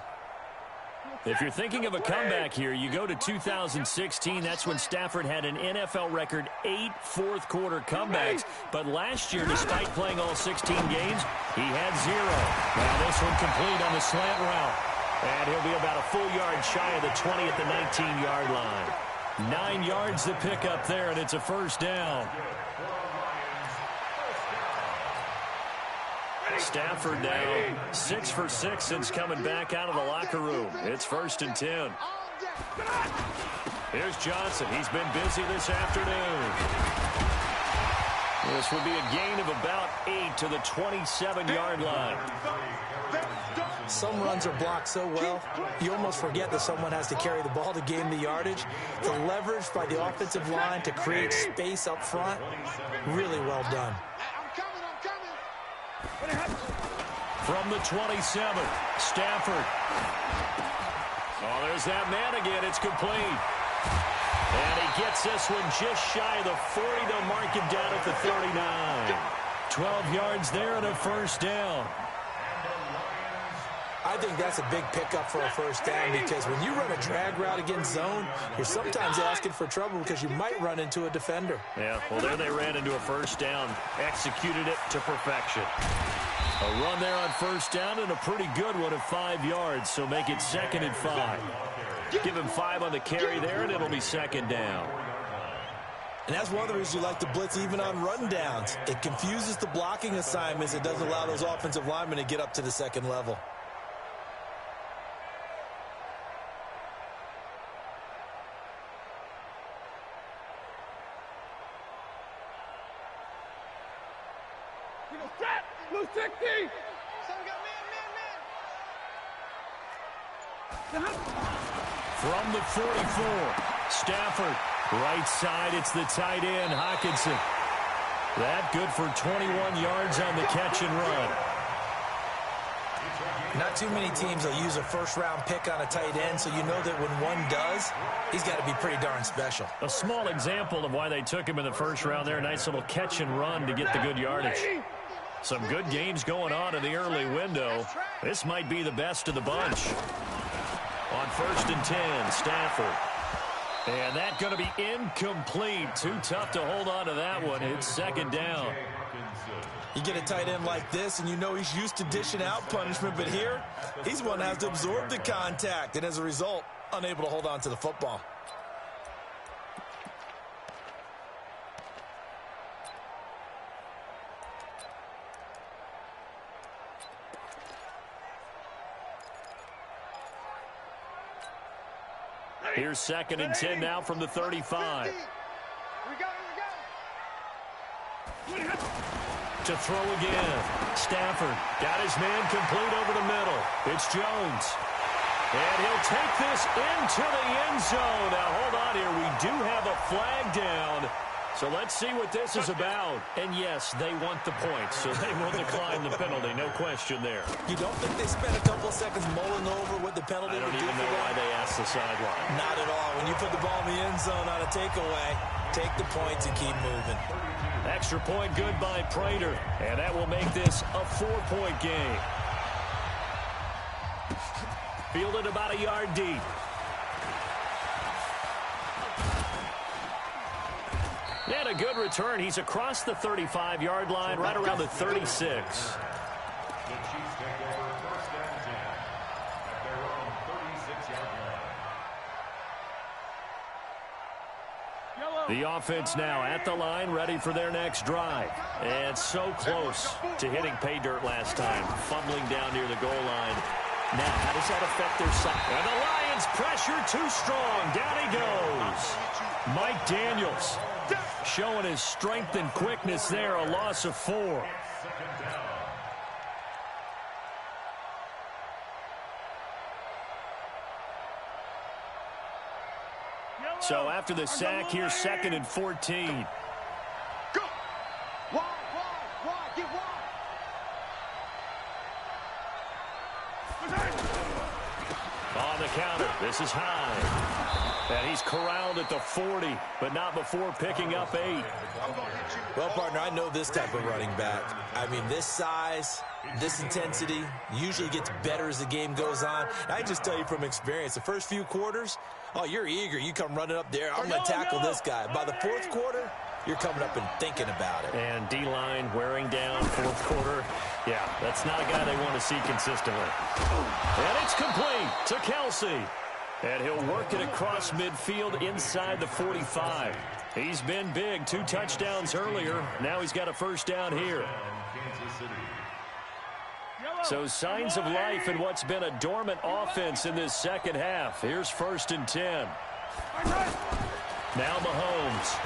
If you're thinking of a comeback here, you go to 2016. That's when Stafford had an NFL record 8 fourth-quarter comebacks. But last year, despite playing all 16 games, he had 0. Now this one complete on the slant route. And he'll be about a full yard shy of the 20 at the 19-yard line. 9 yards to pick up there, and it's a 1st down. Stafford now 6 for 6 since coming back out of the locker room. It's 1st and 10. Here's Johnson. He's been busy this afternoon. This would be a gain of about 8 to the 27-yard line. Some runs are blocked so well, you almost forget that someone has to carry the ball to gain the yardage. The leverage by the offensive line to create space up front, really well done. From the 27, Stafford. Oh, there's that man again. It's complete. And he gets this one just shy of the 40 to mark him down at the 39. 12 yards there and a 1st down. I think that's a big pickup for a 1st down, because when you run a drag route against zone, you're sometimes asking for trouble because you might run into a defender. Yeah, well, there they ran into a 1st down, executed it to perfection. A run there on 1st down and a pretty good one of 5 yards, so make it 2nd and 5. Give him 5 on the carry there, and it'll be 2nd down. And that's one of the reasons you like to blitz even on run downs. It confuses the blocking assignments. It doesn't allow those offensive linemen to get up to the 2nd level. Blue 60! From the 44, Stafford, right side, it's the tight end, Hockenson. That good for 21 yards on the catch and run. Not too many teams will use a 1st-round pick on a tight end, so you know that when one does, he's got to be pretty darn special. A small example of why they took him in the 1st round there. Nice little catch and run to get the good yardage. Some good games going on in the early window. This might be the best of the bunch. On 1st and 10, Stafford. And that's going to be incomplete. Too tough to hold on to that one. It's second down. You get a tight end like this, and you know he's used to dishing out punishment, but here, he's one that has to absorb the contact, and as a result, unable to hold on to the football. Here's second and 10 now from the 35. To throw again. Stafford got his man complete over the middle. It's Jones. And he'll take this into the end zone. Now, hold on here. We do have a flag down. So let's see what this is about. And, yes, they want the points, so they will decline the penalty. No question there. You don't think they spent a couple of seconds mulling over what the penalty would do for them? I don't even know why they asked the sideline. Not at all. When you put the ball in the end zone on a takeaway, take the points and keep moving. Extra point good by Prater. And that will make this a 4-point game. Fielded about a yard deep. And a good return. He's across the 35-yard line, right around the 36. The Chiefs take over first and 10 at their own 36-yard line. The offense now at the line, ready for their next drive. And so close to hitting pay dirt last time, fumbling down near the goal line. Now, how does that affect their side? And the Lions pressure too strong. Down he goes. Mike Daniels showing his strength and quickness there, a loss of 4. So after the sack, here's second and 14. Go! Wide, get wide. On the counter, this is high. And he's corralled at the 40, but not before picking up 8. Well, partner, I know this type of running back. I mean, this size, this intensity usually gets better as the game goes on. And I just tell you from experience, the first few quarters, oh, you're eager. You come running up there. I'm going to tackle this guy. By the fourth quarter, you're coming up and thinking about it. And D-line wearing down fourth quarter. Yeah, that's not a guy they want to see consistently. And it's complete to Kelsey. And he'll work it across midfield inside the 45. He's been big. 2 touchdowns earlier. Now he's got a first down here. So signs of life in what's been a dormant offense in this second half. Here's first and 10. Now Mahomes.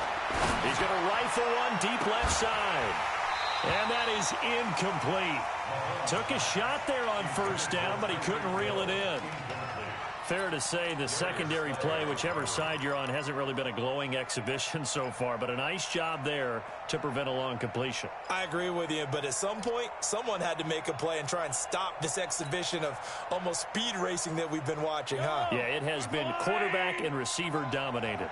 He's going to rifle one deep left side. And that is incomplete. Took a shot there on first down, but he couldn't reel it in. Fair to say the secondary play, whichever side you're on, hasn't really been a glowing exhibition so far, but a nice job there to prevent a long completion. I agree with you, but at some point, someone had to make a play and try and stop this exhibition of almost speed racing that we've been watching, huh? Yeah, it has been quarterback and receiver dominated.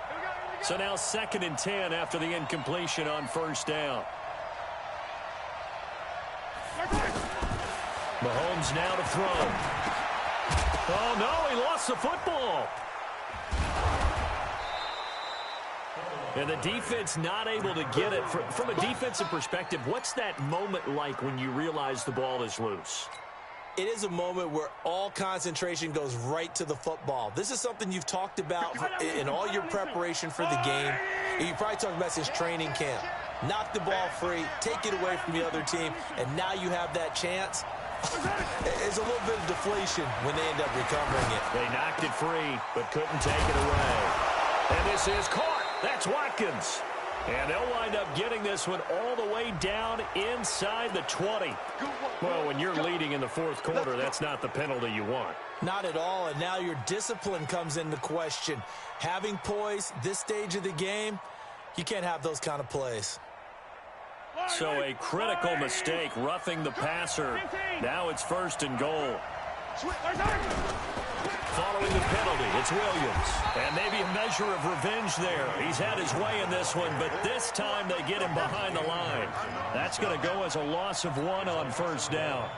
So now second and 10 after the incompletion on first down. Mahomes now to throw. Oh, no, he lost the football. And the defense not able to get it. From a defensive perspective, what's that moment like when you realize the ball is loose? It is a moment where all concentration goes right to the football. This is something you've talked about in all your preparation for the game. You probably talked about since training camp. Knock the ball free, take it away from the other team, and now you have that chance. It's a little bit of deflation when they end up recovering it. They knocked it free, but couldn't take it away. And this is caught. That's Watkins. And they'll wind up getting this one all the way down inside the 20. Well, when you're leading in the fourth quarter, that's not the penalty you want. Not at all, and now your discipline comes into question. Having poise this stage of the game, you can't have those kind of plays. So a critical mistake, roughing the passer. Now it's first and goal. Following the penalty, it's Williams. And maybe a measure of revenge there. He's had his way in this one, but this time they get him behind the line. That's going to go as a loss of 1 on first down.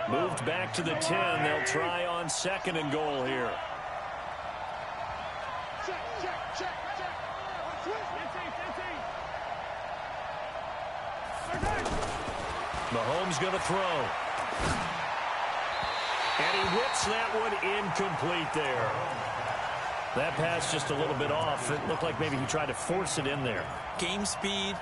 Moved back to the 10. They'll try on second and goal here. Mahomes going to throw. And he whips that one incomplete there. That pass just a little bit off. It looked like maybe he tried to force it in there. Game speed,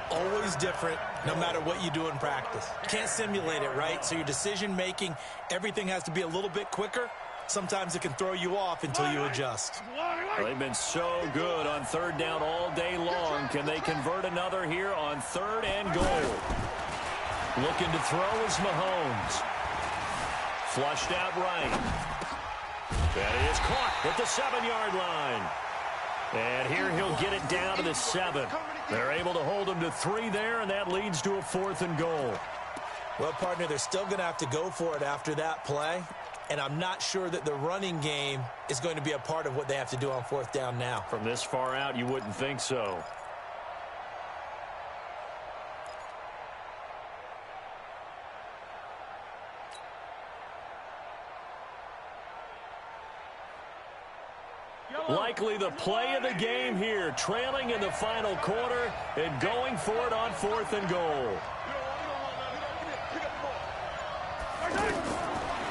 always different, no matter what you do in practice. You can't simulate it, right? So your decision-making, everything has to be a little bit quicker. Sometimes it can throw you off until you adjust. Well, they've been so good on third down all day long. Can they convert another here on third and goal? Looking to throw is Mahomes. Flushed out right. That is caught at the 7-yard line. And here he'll get it down to the 7. They're able to hold him to 3 there, and that leads to a 4th and goal. Well, partner, they're still going to have to go for it after that play. And I'm not sure that the running game is going to be a part of what they have to do on 4th down now. From this far out, you wouldn't think so. Likely the play of the game here, trailing in the final quarter and going for it on 4th and goal.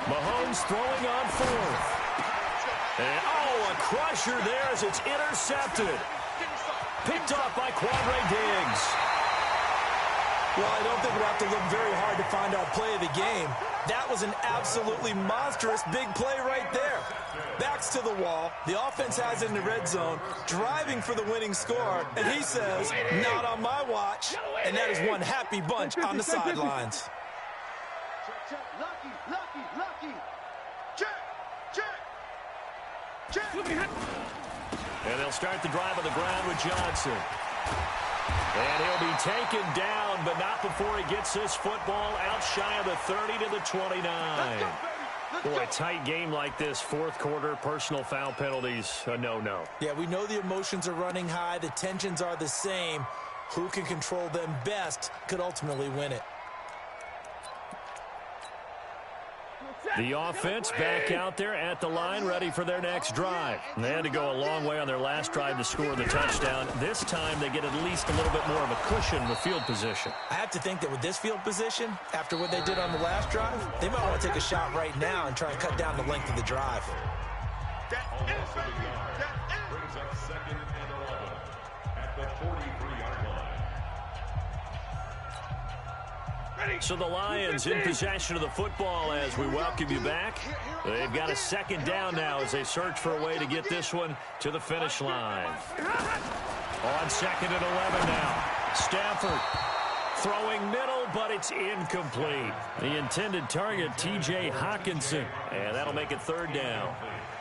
Mahomes throwing on 4th. And, oh, a crusher there as it's intercepted. Picked off by Quadre Diggs. Well, I don't think we'd have to look very hard to find our play of the game. That was an absolutely monstrous big play right there. Backs to the wall. The offense has it in the red zone, driving for the winning score. And he says, not on my watch. And that is one happy bunch on the sidelines. Lucky. Check. And they'll start the drive on the ground with Johnson. And he'll be taken down, but not before he gets this football out shy of the 30 to the 29. Boy, a tight game like this, 4th quarter, personal foul penalties, a no-no. Yeah, we know the emotions are running high. The tensions are the same. Who can control them best could ultimately win it. The offense back out there at the line, ready for their next drive. They had to go a long way on their last drive to score the touchdown. This time they get at least a little bit more of a cushion with field position. I have to think that with this field position, after what they did on the last drive, they might want to take a shot right now and try and cut down the length of the drive. Brings up 2nd and 11 at the 43-yard line. So the Lions in possession of the football as we welcome you back. They've got a 2nd down now as they search for a way to get this one to the finish line. On 2nd and 11 now. Stafford throwing middle, but it's incomplete. The intended target, T.J. Hawkinson, and that'll make it 3rd down.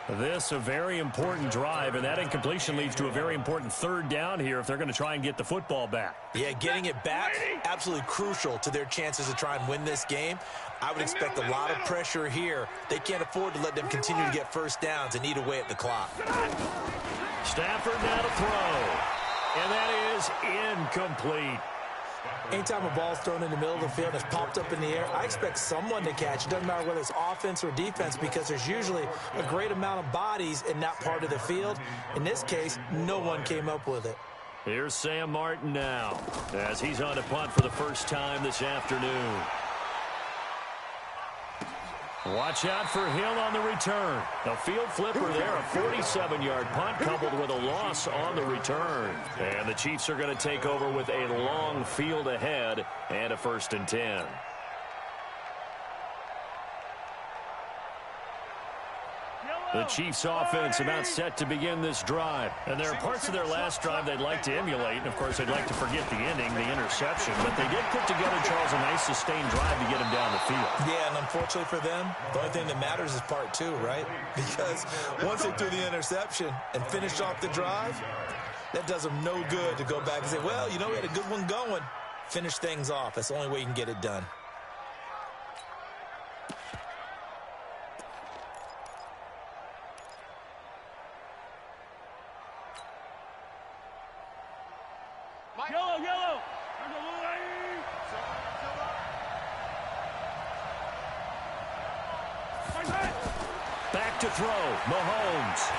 This a very important drive, and that incompletion leads to a very important 3rd down here if they're going to try and get the football back. Yeah, getting it back, absolutely crucial to their chances to try and win this game. I would expect a lot of pressure here. They can't afford to let them continue to get 1st downs and eat away at the clock. Stafford now to throw, and that is incomplete. Anytime a ball's thrown in the middle of the field and it's popped up in the air, I expect someone to catch. It doesn't matter whether it's offense or defense because there's usually a great amount of bodies in that part of the field. In this case, no one came up with it. Here's Sam Martin now as he's on to punt for the first time this afternoon. Watch out for Hill on the return. A field flipper there, a 47-yard punt coupled with a loss on the return. And the Chiefs are going to take over with a long field ahead and a 1st and 10. The Chiefs offense about set to begin this drive. And there are parts of their last drive they'd like to emulate. And, of course, they'd like to forget the ending, the interception. But they did put together, Charles, a nice sustained drive to get them down the field. Yeah, and unfortunately for them, the only thing that matters is part 2, right? Because once they threw the interception and finished off the drive, that does them no good to go back and say, well, you know, we had a good one going. Finish things off. That's the only way you can get it done. Yellow. Back to throw, Mahomes.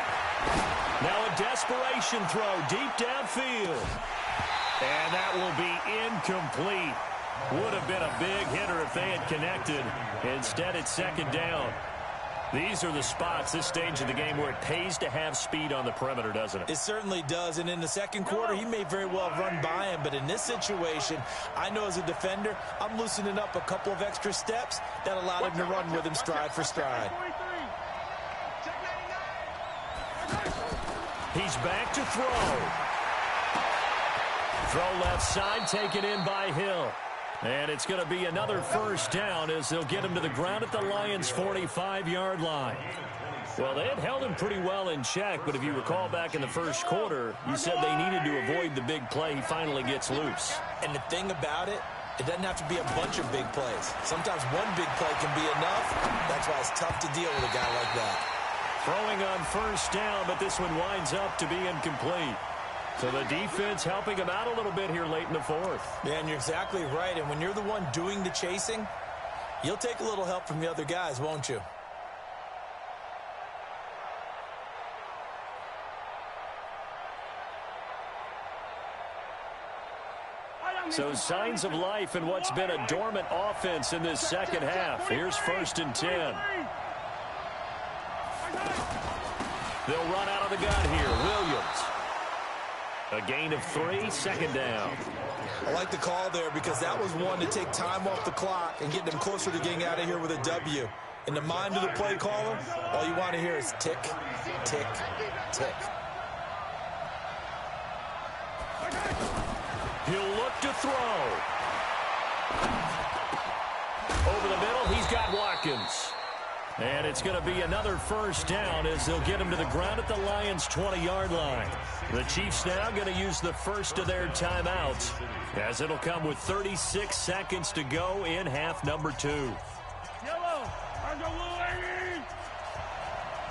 Now a desperation throw deep downfield. And that will be incomplete. Would have been a big hitter if they had connected. Instead, it's second down. These are the spots, this stage of the game, where it pays to have speed on the perimeter, doesn't it? It certainly does, and in the second quarter, he may very well run by him, but in this situation, I know as a defender, I'm loosening up a couple of extra steps that allowed him to run with him stride for stride. He's back to throw. Throw left side, taken in by Hill. And it's going to be another first down as they'll get him to the ground at the Lions' 45-yard line. Well, they had held him pretty well in check, but if you recall back in the first quarter, you said they needed to avoid the big play. He finally gets loose. And the thing about it, it doesn't have to be a bunch of big plays. Sometimes one big play can be enough. That's why it's tough to deal with a guy like that. Throwing on first down, but this one winds up to be incomplete. So the defense helping him out a little bit here late in the fourth. Yeah, and you're exactly right. And when you're the one doing the chasing, you'll take a little help from the other guys, won't you? So signs of life in what's been a dormant offense in this second half. Here's 1st and 10. They'll run out of the gun here. Williams. A gain of 3, second down. I like the call there because that was one to take time off the clock and get them closer to getting out of here with a W. In the mind of the play caller, all you want to hear is tick, tick, tick. He'll look to throw. Over the middle, he's got Watkins. And it's going to be another first down as they'll get him to the ground at the Lions' 20-yard line. The Chiefs now going to use the first of their timeouts as it'll come with 36 seconds to go in half number 2. Yellow.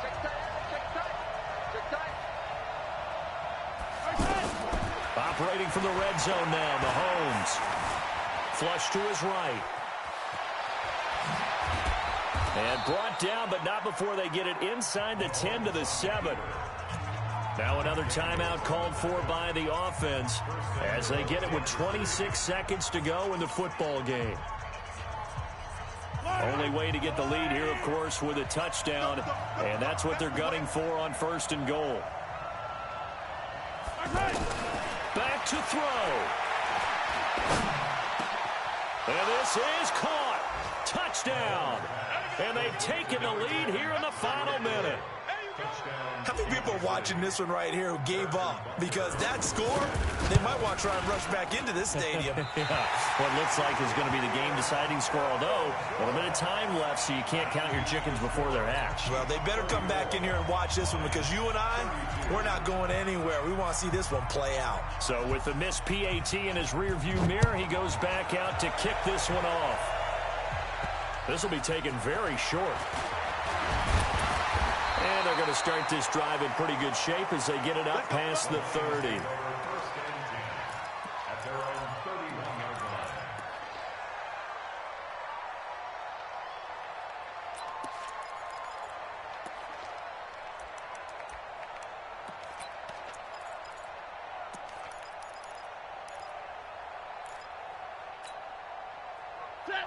Check tight. Operating from the red zone now, Mahomes. Flush to his right. And brought down, but not before they get it inside the 10 to the 7. Now another timeout called for by the offense as they get it with 26 seconds to go in the football game. Only way to get the lead here, of course, with a touchdown, and that's what they're gunning for on 1st and goal. Back to throw. And this is caught. Touchdown. And they've taken the lead here in the final minute. How many people are watching this one right here who gave up? Because that score, they might want to try and rush back into this stadium. Yeah, what looks like is going to be the game-deciding score, although a little bit of time left, so you can't count your chickens before they're hatched. Well, they better come back in here and watch this one because you and I, we're not going anywhere. We want to see this one play out. So with the missed PAT in his rearview mirror, he goes back out to kick this one off. This will be taken very short. And they're going to start this drive in pretty good shape as they get it up past the 30. At their own 31-yard line.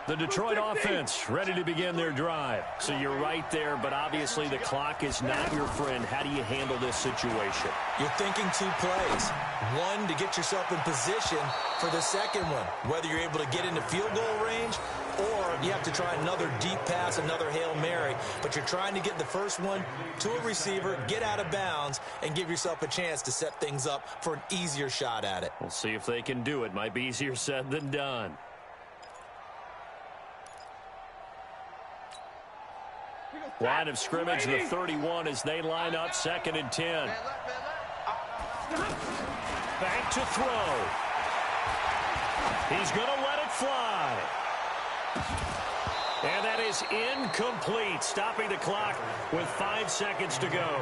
The Detroit offense ready to begin their drive. So you're right there, but obviously the clock is not your friend. How do you handle this situation? You're thinking 2 plays. One, to get yourself in position for the second one, whether you're able to get into field goal range or you have to try another deep pass, another Hail Mary. But you're trying to get the first one to a receiver, get out of bounds, and give yourself a chance to set things up for an easier shot at it. We'll see if they can do it. Might be easier said than done. Line of scrimmage, the 31 as they line up 2nd and 10. Back to throw. He's going to let it fly. And that is incomplete, stopping the clock with 5 seconds to go.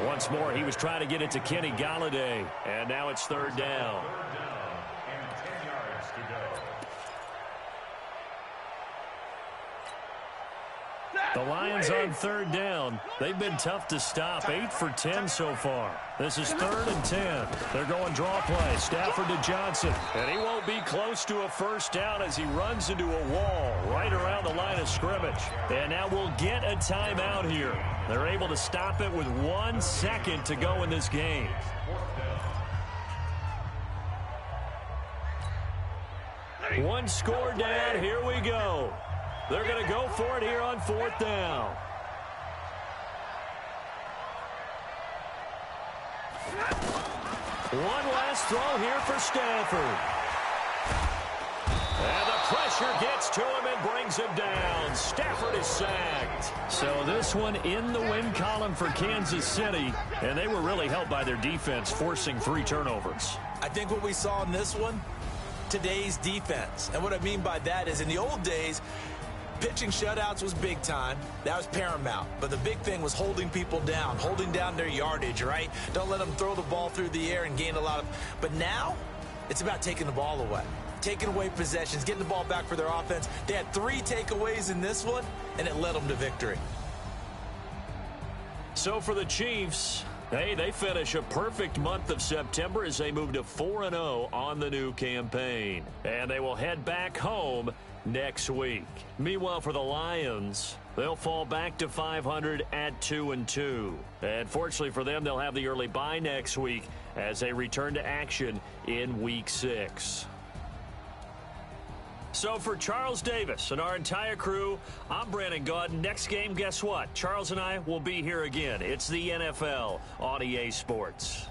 Once more, he was trying to get it to Kenny Golladay, and now it's 3rd down. And 10 yards to go. The Lions on third down. They've been tough to stop. 8 for 10 so far. This is 3rd and 10. They're going draw play. Stafford to Johnson. And he won't be close to a first down as he runs into a wall right around the line of scrimmage. And now we'll get a timeout here. They're able to stop it with 1 second to go in this game. One score down. Here we go. They're going to go for it here on 4th down. One last throw here for Stafford. And the pressure gets to him and brings him down. Stafford is sacked. So this one in the win column for Kansas City. And they were really helped by their defense, forcing 3 turnovers. I think what we saw in this one, today's defense. And what I mean by that is in the old days, pitching shutouts was big time. That was paramount. But the big thing was holding people down, holding down their yardage, right? Don't let them throw the ball through the air and gain a lot of... But now, it's about taking the ball away. Taking away possessions, getting the ball back for their offense. They had 3 takeaways in this one, and it led them to victory. So for the Chiefs, hey, they finish a perfect month of September as they move to 4-0 on the new campaign. And they will head back home next week. Meanwhile, for the Lions, they'll fall back to 500 at 2-2. And fortunately for them, they'll have the early bye next week as they return to action in Week 6. So for Charles Davis and our entire crew, I'm Brandon Gaudin. Next game, guess what? Charles and I will be here again. It's the NFL on EA Sports.